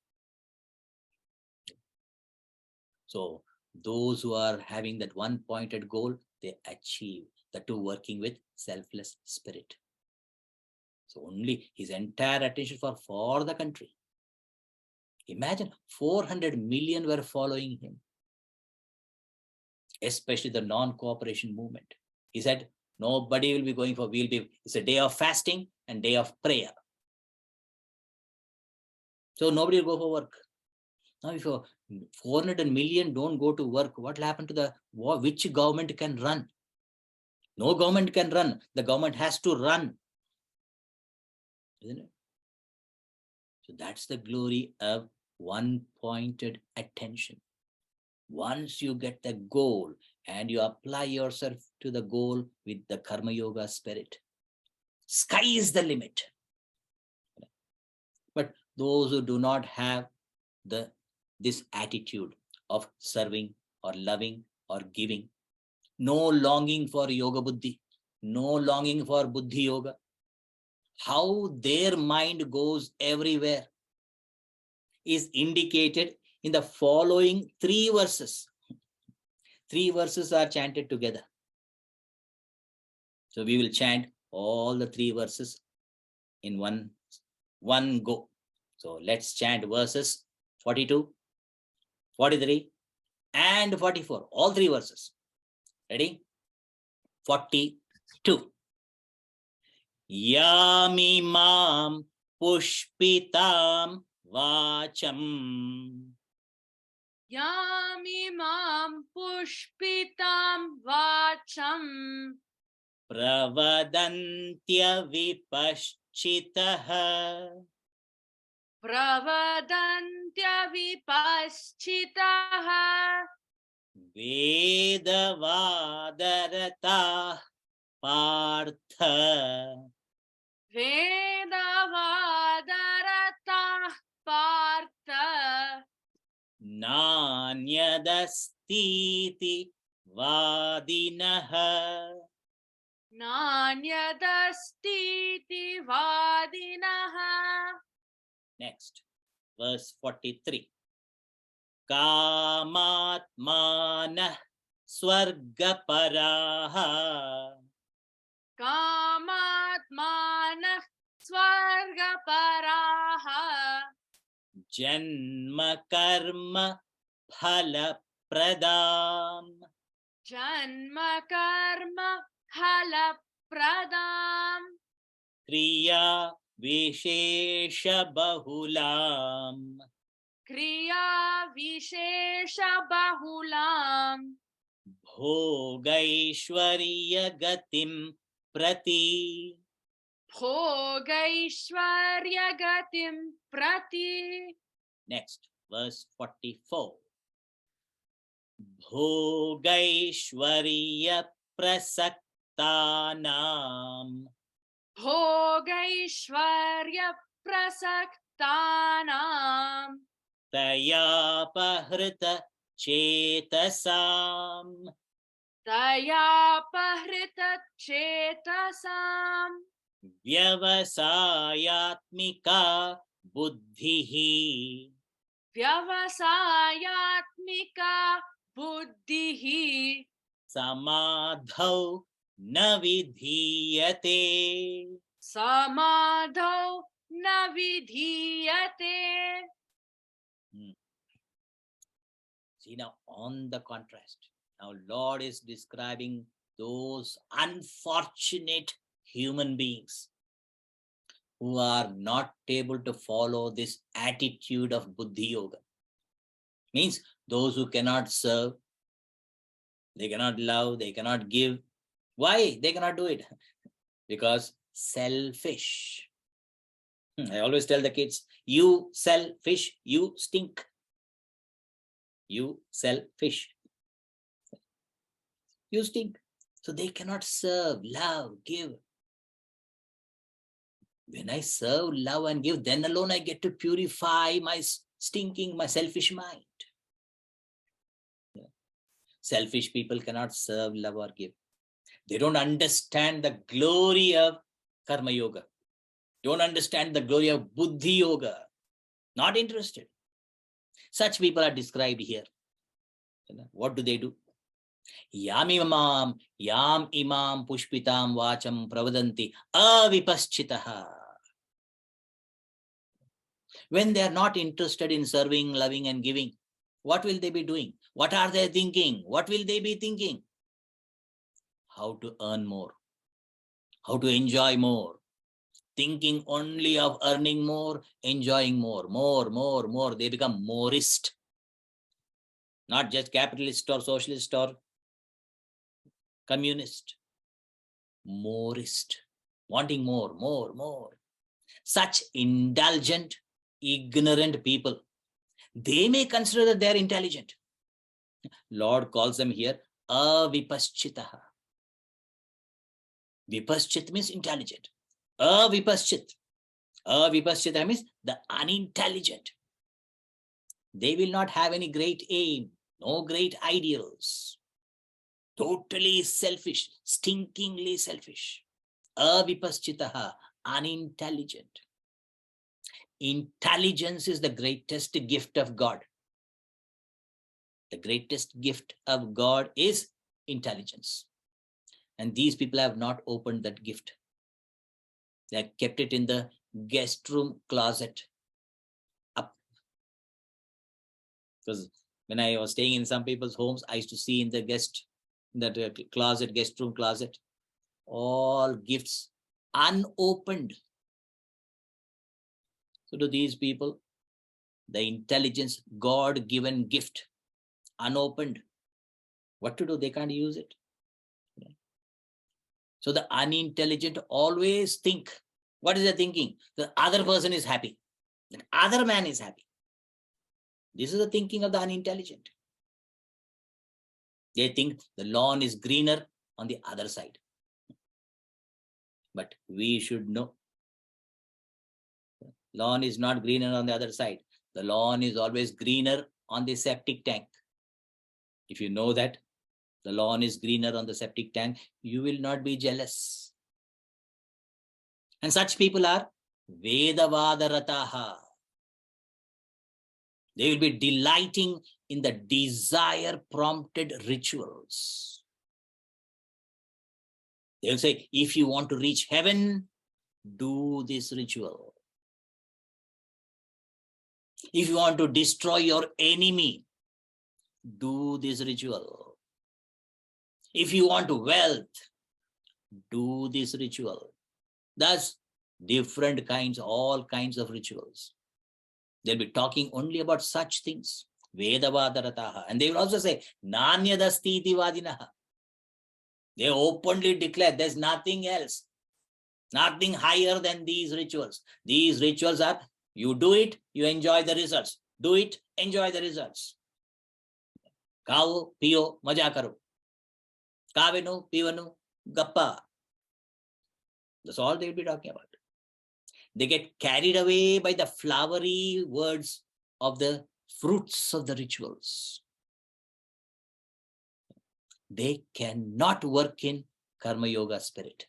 So those who are having that one-pointed goal, they achieve. The two working with selfless spirit. So only his entire attention for the country. Imagine 400 million were following him, especially the non-cooperation movement. He said, nobody will be going for, it's a day of fasting and day of prayer. So nobody will go for work. Now if 400 million don't go to work, what will happen to the war? Which government can run? No government can run. The government has to run. Isn't it? So that's the glory of one-pointed attention. Once you get the goal and you apply yourself to the goal with the Karma Yoga spirit, sky is the limit. But those who do not have this attitude of serving or loving or giving, no longing for yoga buddhi, no longing for buddhi yoga, how their mind goes everywhere is indicated in the following 3 verses. 3 verses are chanted together. So we will chant all the 3 verses in one go. So let's chant verses 42, 43, and 44. All 3 verses. Ready? 42. Yami mam pushpitam vacham. Yami mam pushpitam vacham. Pravadantya vipaschitaha. Pravadantya vipaschitaha. Vedavadarata partha. Vedavadarata partha. Nanyadastiti vadinaha. Nanyadastiti vadinaha. Next, verse 43. Kamatmanah swargaparaha. Kamatmanah swargaparaha. Janma karma phala pradam. Janma karma hala pradam. Kriya vishesha bahulam. Kriya vishesha bahulam. Bhogaishwarya gatim prati. Bhogaishwarya gatim prati. Next, verse 44. Bhogaishwarya prasaktanam. Bhogaishwarya prasaktanam. Tayapahrita chetasam. Tayapahrita chetasam. Vyavasayatmika buddhihi. Vyavasayatmika buddhihi. samadhau na vidhiyate. Samadhau na vidhiyate. See now, on the contrast, now Lord is describing those unfortunate human beings who are not able to follow this attitude of Buddhi Yoga. Means those who cannot serve, they cannot love, they cannot give. Why? They cannot do it. Because selfish. I always tell the kids, you sell fish, you stink. You sell fish, you stink. So they cannot serve, love, give. When I serve, love, and give, then alone I get to purify my stinking, my selfish mind. Yeah. Selfish people cannot serve, love, or give. They don't understand the glory of Karma Yoga. Don't understand the glory of Buddhi Yoga. Not interested. Such people are described here. What do they do? Yam imam pushpitam vacham pravadanti avipaschitaha. When they are not interested in serving, loving, and giving, what will they be doing? What are they thinking? What will they be thinking? How to earn more, how to enjoy more, thinking only of earning more, enjoying more. They become morist. Not just capitalist or socialist or communist. Morist. Wanting more. Such indulgent, ignorant people, they may consider that they are intelligent. Lord calls them here avipaschitaha. Vipaschit means intelligent. Avipaschit means the unintelligent. They will not have any great aim, no great ideals. Totally selfish, stinkingly selfish. Avipaschitaha, unintelligent. Intelligence is the greatest gift of God. The greatest gift of God is intelligence. And these people have not opened that gift. They have kept it in the guest room closet up. Because when I was staying in some people's homes, I used to see in the guest room closet, all gifts unopened. So to these people, the intelligence, God-given gift, unopened, what to do? They can't use it. So the unintelligent always think, what is their thinking? The other person is happy. The other man is happy. This is the thinking of the unintelligent. They think the lawn is greener on the other side. But we should know, lawn is not greener on the other side. The lawn is always greener on the septic tank. If you know that the lawn is greener on the septic tank, you will not be jealous. And such people are Vedavadarataha. They will be delighting in the desire-prompted rituals. They will say, if you want to reach heaven, do this ritual. If you want to destroy your enemy, do this ritual. If you want wealth, do this ritual. Thus, different kinds, all kinds of rituals. They'll be talking only about such things. Vedavadarataha. And they will also say, Nanyadasti iti vadinaha. They openly declare there's nothing else, nothing higher than these rituals. These rituals are, you do it, you enjoy the results. Do it, enjoy the results. Kao, piyo, maja karo. Kavenu, pivanu, gappa. That's all they'll be talking about. They get carried away by the flowery words of the fruits of the rituals. They cannot work in Karma Yoga spirit.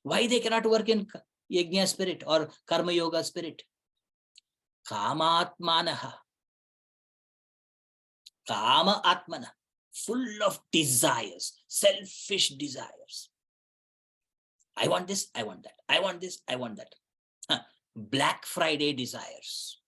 Why they cannot work in Yajna spirit or Karma Yoga spirit? Kama Atmanaha. Kama Atmana. full of desires, selfish desires. I want this, I want that. I want this, I want that. Black Friday desires.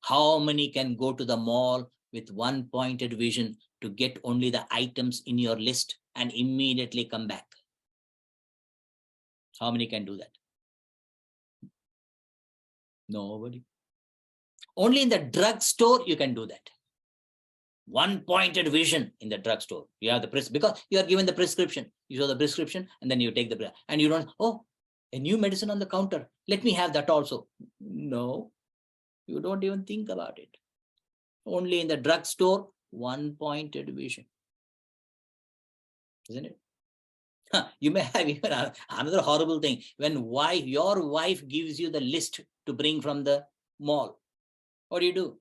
How many can go to the mall with one pointed vision to get only the items in your list and immediately come back? How many can do that? Nobody. Only in the drugstore you can do that. One pointed vision in the drugstore. You have the because you are given the prescription. You show the prescription and then you take the and you don't, oh, a new medicine on the counter. Let me have that also. No, you don't even think about it. Only in the drugstore, one pointed vision. Isn't it? You may have even another horrible thing. When your wife gives you the list to bring from the mall, what do?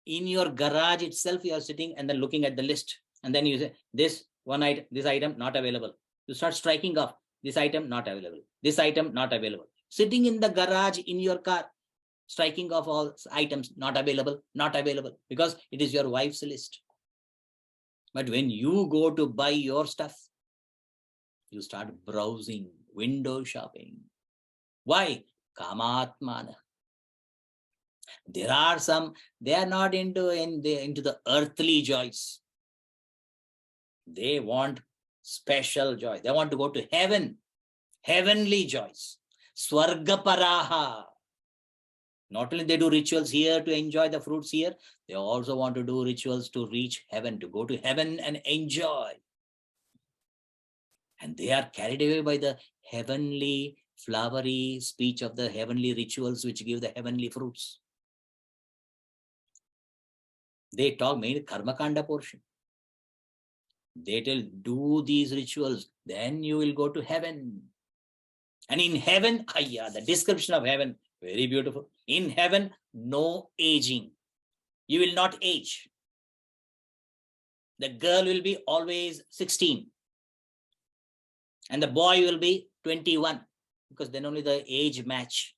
In your garage itself, you are sitting and then looking at the list. And then you say, this item not available. You start striking off. This item not available. This item not available. Sitting in the garage in your car, striking off all items not available, not available, because it is your wife's list. But when you go to buy your stuff, you start browsing, window shopping. Why? Kamatmana. There are some, they are not into the earthly joys. They want special joy. They want to go to heaven, heavenly joys. Swargaparaha. Not only they do rituals here to enjoy the fruits here, they also want to do rituals to reach heaven, to go to heaven and enjoy. And they are carried away by the heavenly, flowery speech of the heavenly rituals which give the heavenly fruits. They talk mainly Karma Kanda portion. They tell, do these rituals, then you will go to heaven. And in heaven, the description of heaven, very beautiful. In heaven, no aging. You will not age. The girl will be always 16. And the boy will be 21. Because then only the age match.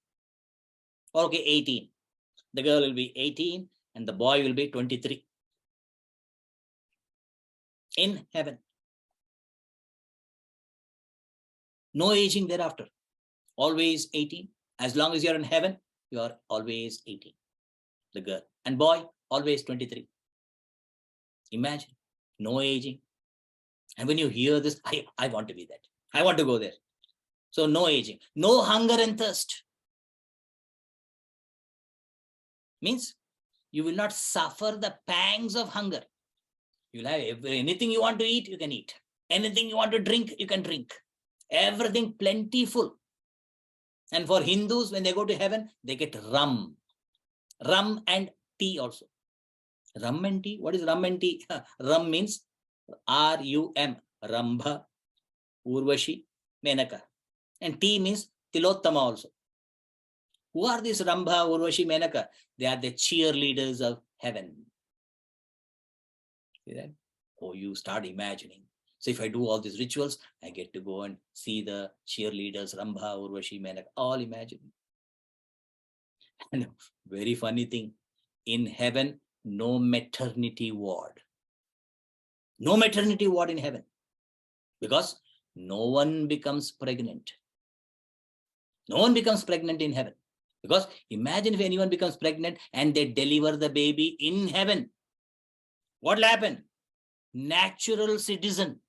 Okay, 18. The girl will be 18 and the boy will be 23. In heaven. No aging thereafter. Always 18. As long as you're in heaven, you are always 18. The girl. And boy, always 23. Imagine. No aging. And when you hear this, I want to be that. I want to go there. So no aging. No hunger and thirst. Means you will not suffer the pangs of hunger. You'll have anything you want to eat, you can eat. Anything you want to drink, you can drink. Everything plentiful. And for Hindus, when they go to heaven, they get rum. Rum and tea also. Rum and tea? What is rum and tea? Rum means R-U-M. Rambha, Urvashi, Menaka. And tea means Tilottama also. Who are these Rambha, Urvashi, Menaka? They are the cheerleaders of heaven. See that? Oh, you start imagining. So if I do all these rituals, I get to go and see the cheerleaders, Rambha, Urvashi, Menaka, all imagining. And very funny thing, in heaven, no maternity ward. No maternity ward in heaven. Because no one becomes pregnant. No one becomes pregnant in heaven. Because imagine if anyone becomes pregnant and they deliver the baby in heaven. What will happen? Natural citizen.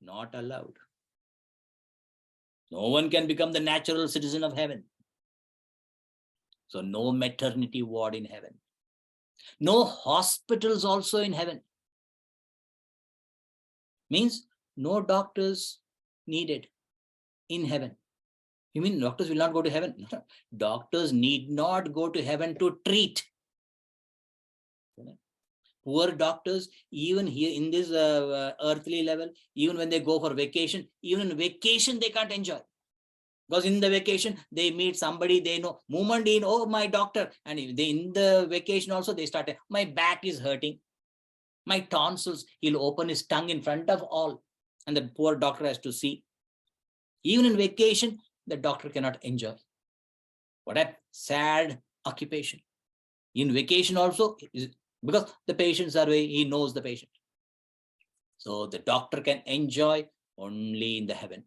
Not allowed. No one can become the natural citizen of heaven. So no maternity ward in heaven. No hospitals also in heaven. Means no doctors needed in heaven. You mean doctors will not go to heaven? No. Doctors need not go to heaven to treat. Poor doctors, even here in this earthly level, even when they go for vacation, even in vacation they can't enjoy. Because in the vacation, they meet somebody they know. Moment in, oh, my doctor. And in the vacation also, they start, my back is hurting. My tonsils, he'll open his tongue in front of all. And the poor doctor has to see. Even in vacation, the doctor cannot enjoy. What a sad occupation. In vacation also, because the patients are away, he knows the patient. So the doctor can enjoy only in the heaven.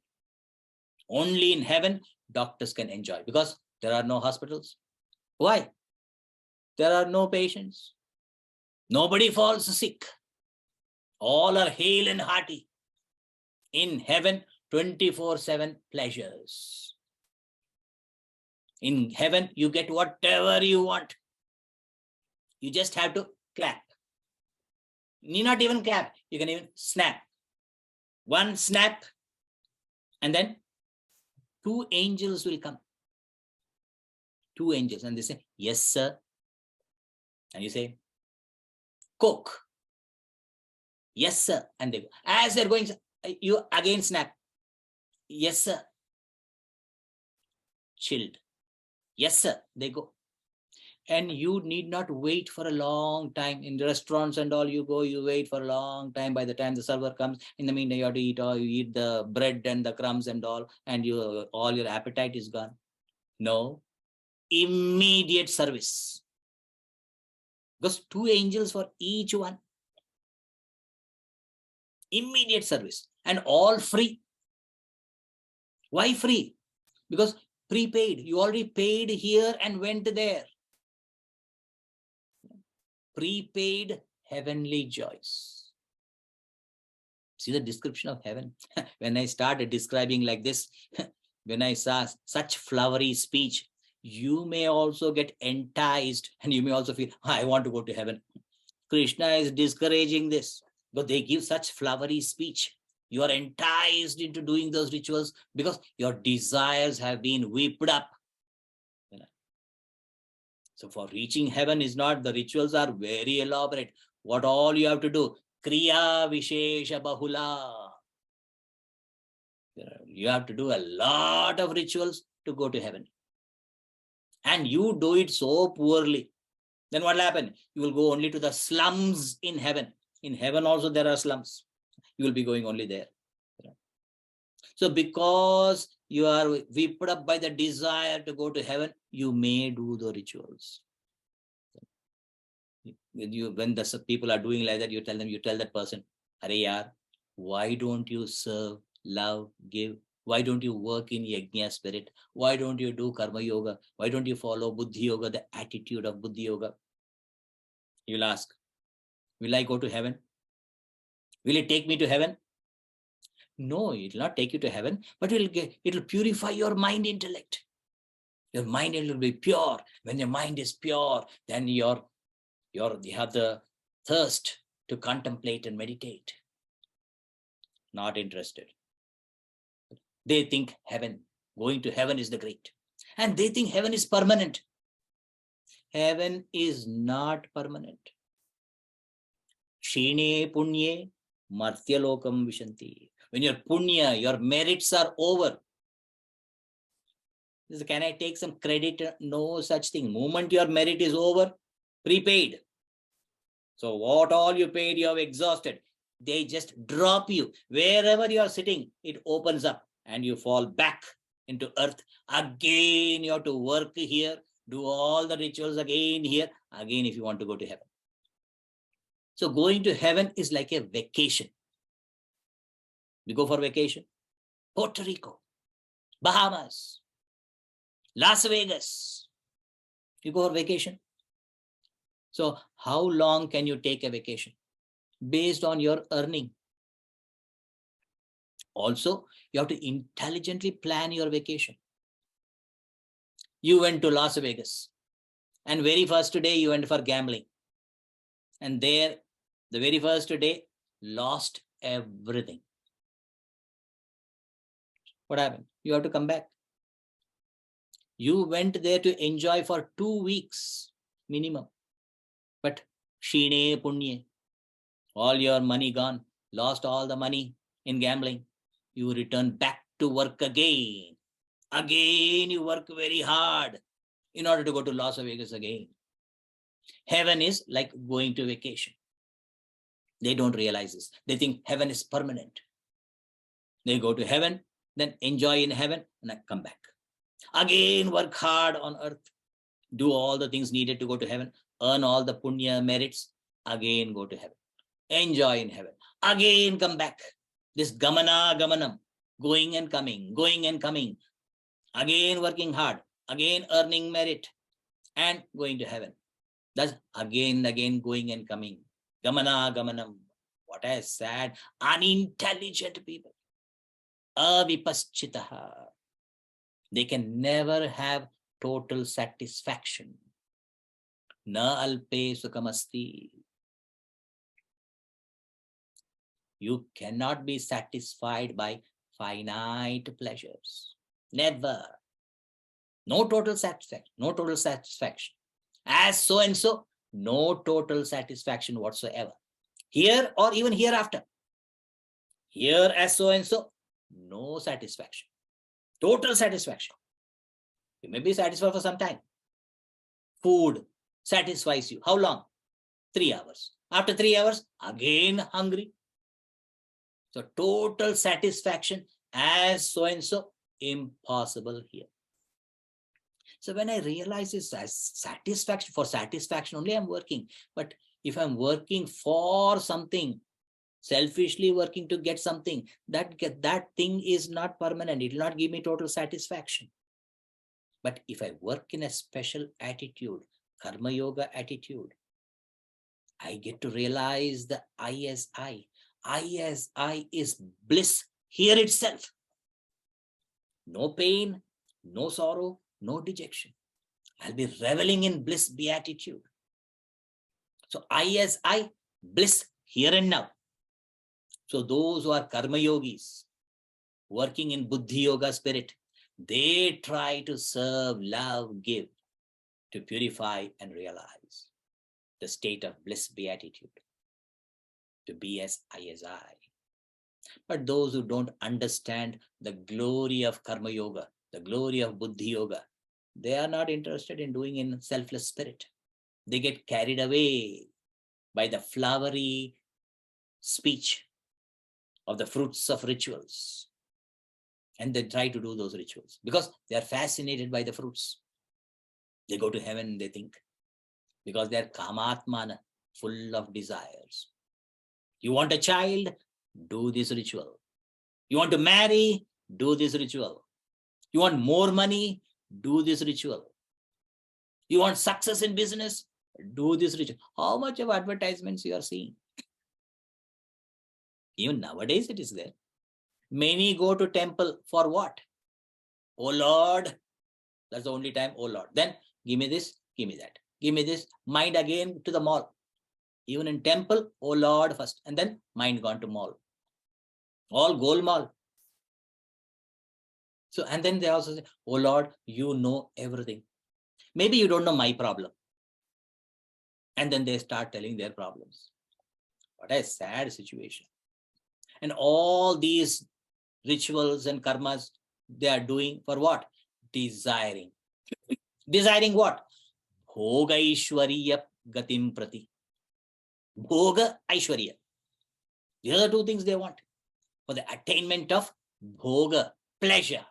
Only in heaven, doctors can enjoy, because there are no hospitals. Why? There are no patients. Nobody falls sick. All are hale and hearty. In heaven, 24/7 pleasures. In heaven, you get whatever you want. You just have to clap. You need not even clap. You can even snap. One snap, and then 2 angels will come. 2 angels, and they say, yes, sir. And you say, Coke. Yes, sir. And they go. As they're going, you again snap. Yes, sir. Chilled. Yes, sir. They go. And you need not wait for a long time. In restaurants and all, you go, you wait for a long time. By the time the server comes, in the meantime, you have to eat, or you eat the bread and the crumbs and all your appetite is gone. No. Immediate service. Because 2 angels for each one. Immediate service. And all free. Why free? Because prepaid. You already paid here and went there. Prepaid heavenly joys. See the description of heaven. When I started describing like this, when I saw such flowery speech, you may also get enticed, and you may also feel, I want to go to heaven. Krishna is discouraging this, but they give such flowery speech. You are enticed into doing those rituals because your desires have been whipped up. So for reaching heaven is not, the rituals are very elaborate. What all you have to do? Kriya Vishesha Bahula. You have to do a lot of rituals to go to heaven. And you do it so poorly. Then what will happen? You will go only to the slums in heaven. In heaven also there are slums. You will be going only there. So because you are whipped up by the desire to go to heaven, you may do the rituals. When the people are doing like that, you tell that person, Are yaar, why don't you serve, love, give? Why don't you work in Yajna spirit? Why don't you do Karma Yoga? Why don't you follow Buddhi Yoga, the attitude of Buddhi Yoga? You'll ask, will I go to heaven? Will it take me to heaven? No, it will not take you to heaven, but it will purify your mind intellect. Your mind will be pure. When your mind is pure, then you have the thirst to contemplate and meditate. Not interested. They think going to heaven is the great. And they think heaven is permanent. Heaven is not permanent. Shine punye martyalokam vishanti. When your punya, your merits are over. Can I take some credit? No such thing. Moment your merit is over, prepaid. So what all you paid, you have exhausted. They just drop you. Wherever you are sitting, it opens up and you fall back into earth. Again, you have to work here, do all the rituals again here, again if you want to go to heaven. So going to heaven is like a vacation. We go for vacation. Puerto Rico, Bahamas, Las Vegas. You go for vacation. So how long can you take a vacation? Based on your earning. Also, you have to intelligently plan your vacation. You went to Las Vegas, and very first day you went for gambling. And there, the very first day, lost everything. What happened? You have to come back. You went there to enjoy for 2 weeks minimum. But shine punye, all your money gone, lost all the money in gambling. You return back to work again. Again, you work very hard in order to go to Las Vegas again. Heaven is like going to vacation. They don't realize this. They think heaven is permanent. They go to heaven, then enjoy in heaven, and then come back. Again, work hard on earth. Do all the things needed to go to heaven. earn all the punya merits, again go to heaven, enjoy in heaven, again come back. This gamana gamanam, going and coming, again working hard, again earning merit and going to heaven. Thus again going and coming. Gamana gamanam. What a sad, unintelligent people. Avipaschitaha. They can never have total satisfaction. Na alpe sukhamasti. You cannot be satisfied by finite pleasures. Never. No total satisfaction. No total satisfaction. As so and so, no total satisfaction whatsoever. Here or even hereafter. Here as so and so, no satisfaction. Total satisfaction. You may be satisfied for some time. Food satisfies you. How long? 3 hours. After 3 hours, again hungry. So total satisfaction as so and so, impossible here. So when I realize this as satisfaction, for satisfaction only I'm working. But if I'm working for something, selfishly working to get something, that thing is not permanent. It will not give me total satisfaction. But if I work in a special attitude, karma yoga attitude, I get to realize the I as I. I as I is bliss here itself. No pain, no sorrow, no dejection. I'll be reveling in bliss beatitude. So I as I, bliss here and now. So those who are karma yogis, working in buddhi yoga spirit, they try to serve, love, give, to purify and realize the state of bliss beatitude, to be as I as I. But those who don't understand the glory of karma yoga, the glory of buddhi yoga, they are not interested in doing in selfless spirit. They get carried away by the flowery speech of the fruits of rituals. And they try to do those rituals because they are fascinated by the fruits. They go to heaven, they think, because they are kamatmana, full of desires. You want a child? Do this ritual. You want to marry? Do this ritual. You want more money? Do this ritual. You want success in business? Do this ritual. How much of advertisements you are seeing? Even nowadays it is there. Many go to temple for what? Oh Lord, that's the only time, oh Lord. Then give me this, give me that. Give me this, mind again to the mall. Even in temple, oh Lord first, and then mind gone to mall. All golmaal. So, and then they also say, oh Lord, you know everything. Maybe you don't know my problem. And then they start telling their problems. What a sad situation. And all these rituals and karmas, they are doing for what? Desiring. Desiring what? Bhoga Aishwarya Gatim Prati. Bhoga Aishwarya. These are the two things they want. For the attainment of bhoga, pleasure.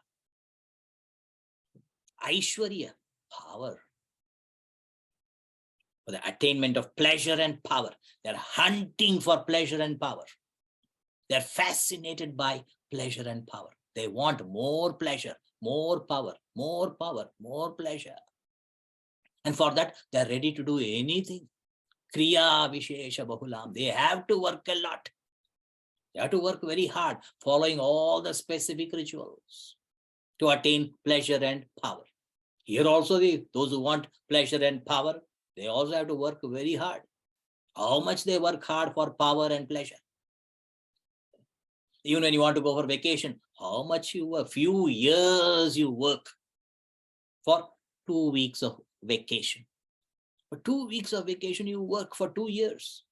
Aishwarya, power. For the attainment of pleasure and power. They are hunting for pleasure and power. They are fascinated by pleasure and power. They want more pleasure, more power, more power, more pleasure. And for that, they are ready to do anything. Kriya Vishesha Bahulam. They have to work a lot. They have to work very hard, following all the specific rituals to attain pleasure and power. Here also, those who want pleasure and power, they also have to work very hard. How much they work hard for power and pleasure. Even when you want to go for vacation, how much you work? Few years you work for 2 weeks of vacation. For 2 weeks of vacation, you work for 2 years.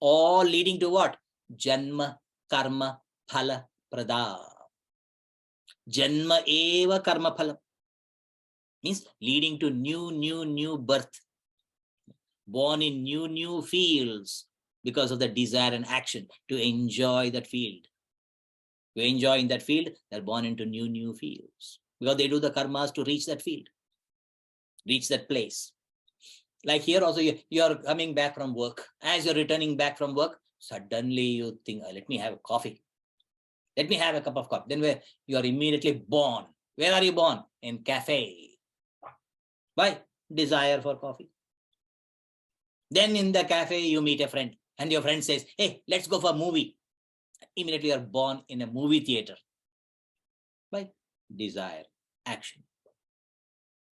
All leading to what? Janma, karma, phala, prada. Janma eva karma phala. Means leading to new birth. Born in new fields because of the desire and action to enjoy that field. To enjoy in that field, they're born into new fields. Because they do the karmas to reach that field. Reach that place. Like here also, you are coming back from work. As you're returning back from work, suddenly you think, let me have a coffee. Let me have a cup of coffee. Then where you are immediately born. Where are you born? In cafe. Why? Desire for coffee. Then in the cafe, you meet a friend. And your friend says, hey, let's go for a movie. Immediately you are born in a movie theater. Why? Desire, action.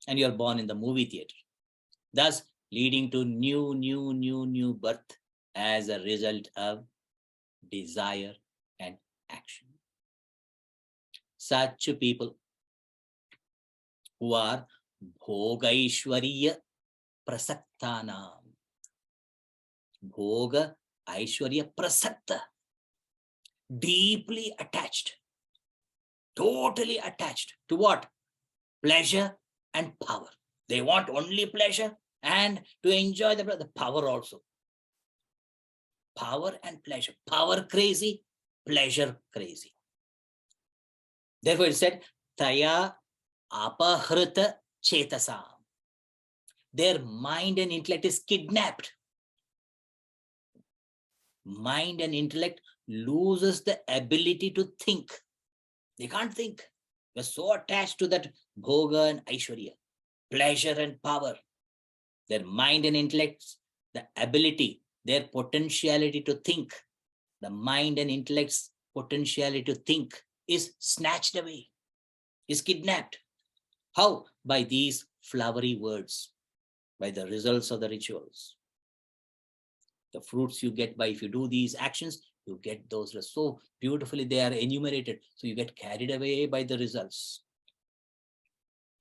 And you are born in the movie theater. Thus, leading to new birth as a result of desire and action. Such people who are bhogaishwariya prasaktanam. Bhoga aishwarya prasakta. Deeply attached. Totally attached to what? Pleasure and power. They want only pleasure and to enjoy the power also. Power and pleasure. Power crazy, pleasure crazy. Therefore it said, Taya apahrita chetasam. Their mind and intellect is kidnapped. Mind and intellect loses the ability to think. They can't think. They're so attached to that bhoga and aishwarya, pleasure and power. Their mind and intellect, the ability, their potentiality to think, the mind and intellect's potentiality to think is snatched away, is kidnapped. How? By these flowery words, by the results of the rituals. The fruits you get by if you do these actions, you get those so beautifully, they are enumerated. So you get carried away by the results.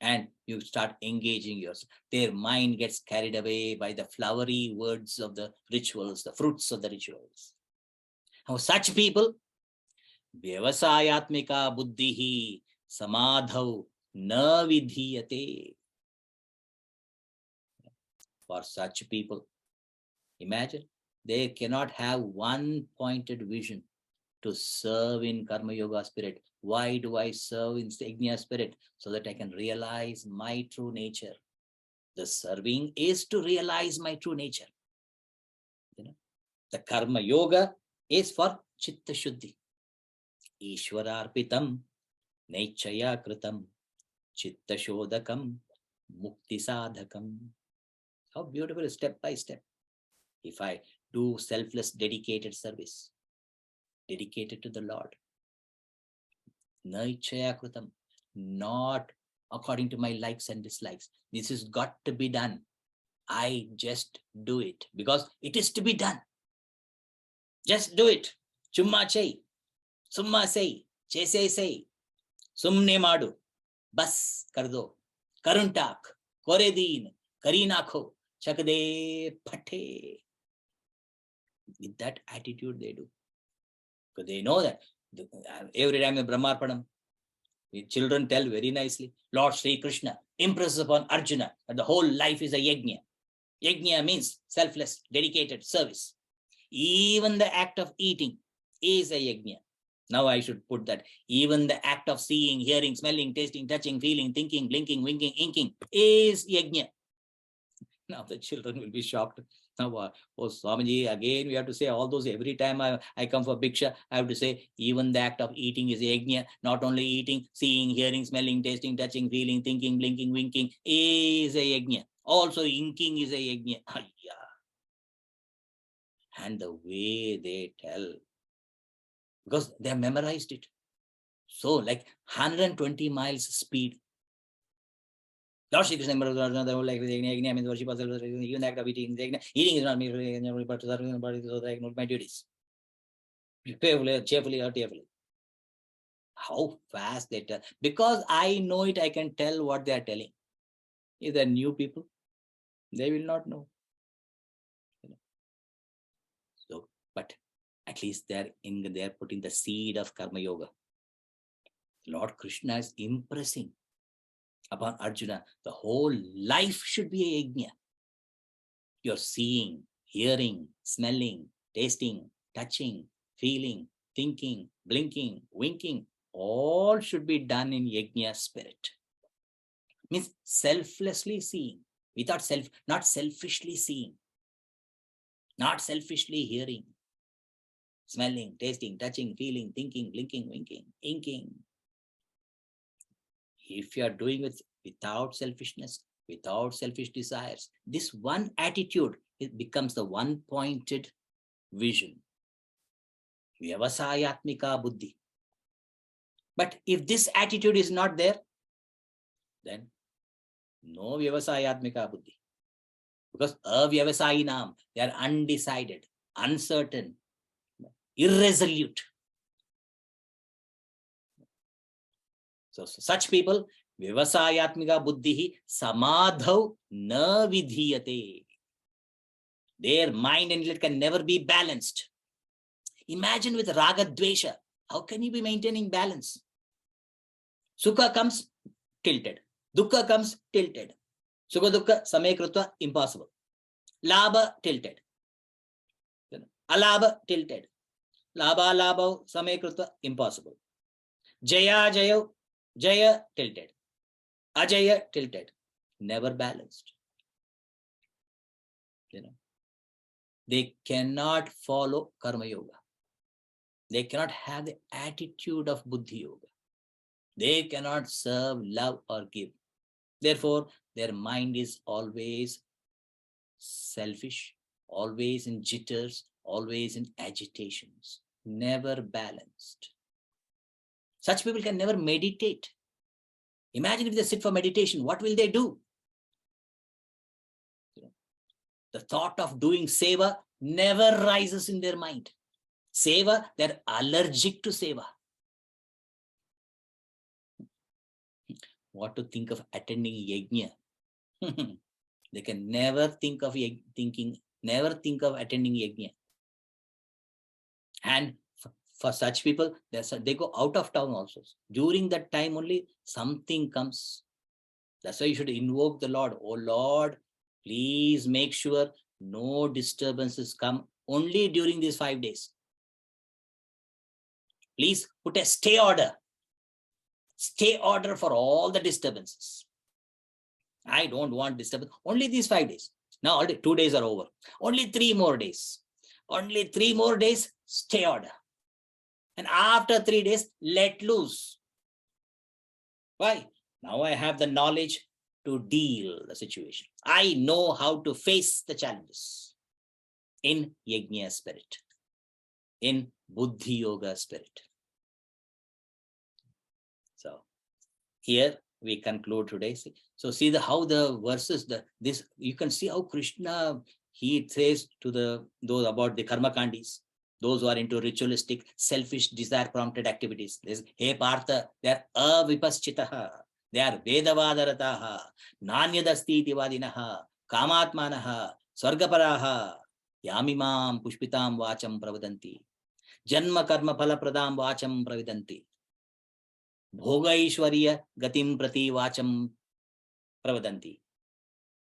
And you start engaging yourself. Their mind gets carried away by the flowery words of the rituals, the fruits of the rituals. Now, such people, vyavasayatmika buddhihi samadhau na vidhiyate. For such people, imagine, they cannot have one pointed vision to serve in Karma Yoga spirit. Why do I serve in Yajna spirit? So that I can realize my true nature. The serving is to realize my true nature. The Karma Yoga is for Chitta Shuddhi. Ishwararpitam Nechaya Kritam Chitta Shodakam Mukti Sadhakam. How beautiful, step by step. If I do selfless, dedicated service, dedicated to the Lord, Naichaya Kritam, not according to my likes and dislikes. This has got to be done. I just do it because it is to be done. Just do it. Chumma chai, summa say, chese say, sumne madu, bas kardo, karuntak, koredin, karinakho, chakde phate. With that attitude they do. Because they know that every time in Brahmarpanam, the children tell very nicely, Lord Sri Krishna impresses upon Arjuna that the whole life is a yajna. Yajna means selfless, dedicated service. Even the act of eating is a yajna. Now I should put that. Even the act of seeing, hearing, smelling, tasting, touching, feeling, thinking, blinking, winking, inking is yajna. Now the children will be shocked. Now, oh Swamiji, again we have to say all those every time I come for Bhiksha, I have to say even the act of eating is yajna. Not only eating, seeing, hearing, smelling, tasting, touching, feeling, thinking, blinking, winking is a yajna. Also inking is a yajna. And the way they tell, because they have memorized it. So like 120 miles speed. Lord Shri Krishna like means worship ourselves, even the act of eating. Eating is not me, but serving the body, so that I can do my duties. Cheerfully or tearfully. How fast they tell. Because I know it, I can tell what they are telling. If they are new people, they will not know. So, but at least they're putting the seed of Karma Yoga. Lord Krishna is impressing upon Arjuna. The whole life should be a yajna. You're seeing, hearing, smelling, tasting, touching, feeling, thinking, blinking, winking, all should be done in yajna spirit. Means selflessly seeing, not selfishly seeing, not selfishly hearing, smelling, tasting, touching, feeling, thinking, blinking, winking, inking. If you are doing it without selfishness, without selfish desires, this one attitude, it becomes the one-pointed vision. Vyavasayatmika buddhi. But if this attitude is not there, then no vyavasayatmika buddhi. Because avyavasayinam, they are undecided, uncertain, irresolute. So such people, vyavasayatmika buddhi samadhau na vidhiyate. Their mind and intellect can never be balanced. Imagine with raga dvesha, how can you be maintaining balance? Sukha comes, tilted. Dukkha comes, tilted. Sukha dukkha samay krutva, impossible. Labha, tilted. Alabha, tilted. Labha, labha, samay krutva, impossible. Jaya, jaya, jaya, tilted. Ajaya, tilted. Never balanced. They cannot follow karma yoga. They cannot have the attitude of buddhi yoga. They cannot serve, love, or give. Therefore, their mind is always selfish, always in jitters, always in agitations, never balanced. Such people can never meditate. Imagine if they sit for meditation, what will they do? The thought of doing seva never rises in their mind. Seva, they're allergic to seva. What to think of attending yajna? They can never think of attending yajna. And for such people, they go out of town also. During that time only, something comes. That's why you should invoke the Lord. Oh Lord, please make sure no disturbances come only during these 5 days. Please put a stay order. Stay order for all the disturbances. I don't want disturbance. Only these 5 days. Now already 2 days are over. Only 3 more days. Only 3 more days, stay order. And after 3 days, let loose. Why? Now I have the knowledge to deal the situation. I know how to face the challenges in yajna spirit, in buddhi yoga spirit. So here we conclude today. So see how the verses, this you can see how Krishna, he says to those about the karma kandis, those who are into ritualistic, selfish, desire-prompted activities. Hey Partha, they are avipaschitaha, they are vedavadarataha, nanyadasti tivadinaha, kamatmanaha, swargaparaha, yamimam pushpitam vacham pravadanti, janma karma phala pradam vacham pravidanti, bhogaishwarya gatim prati vacham pravadanti,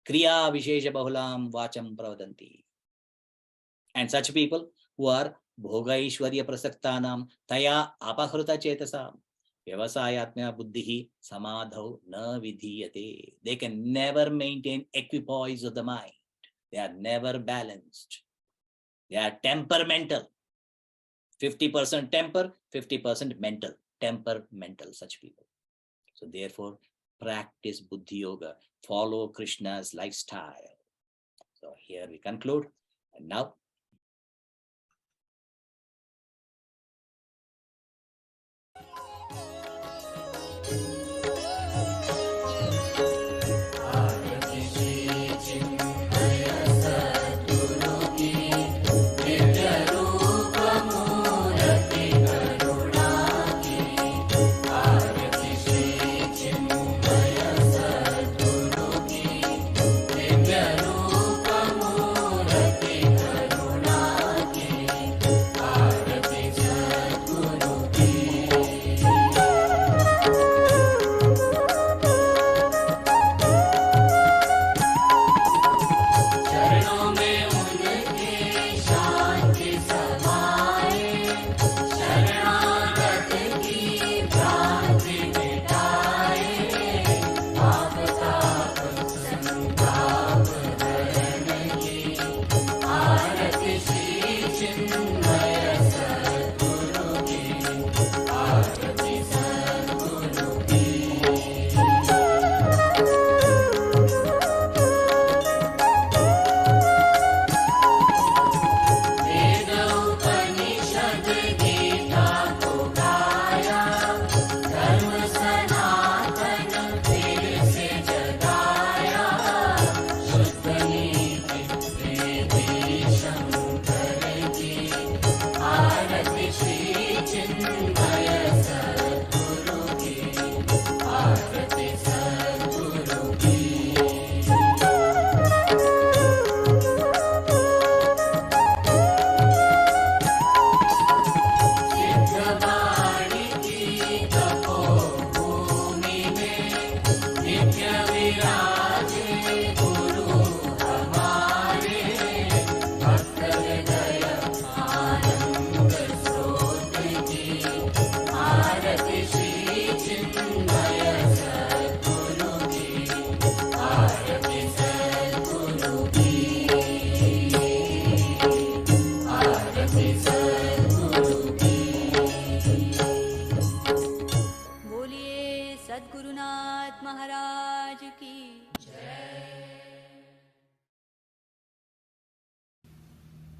kriya vishesha bahulam vacham pravadanti. And such people who are bhogaishwarya prasaktanam taya apahruta chetasam vyavasayatmya buddhihi samadhau na vidhiyate. They can never maintain equipoise of the mind. They are never balanced. They are temperamental. 50% temper, 50% mental. Temperamental, such people. So therefore, practice buddhi yoga. Follow Krishna's lifestyle. So here we conclude. And now,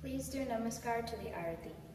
Please do namaskar to the Arati.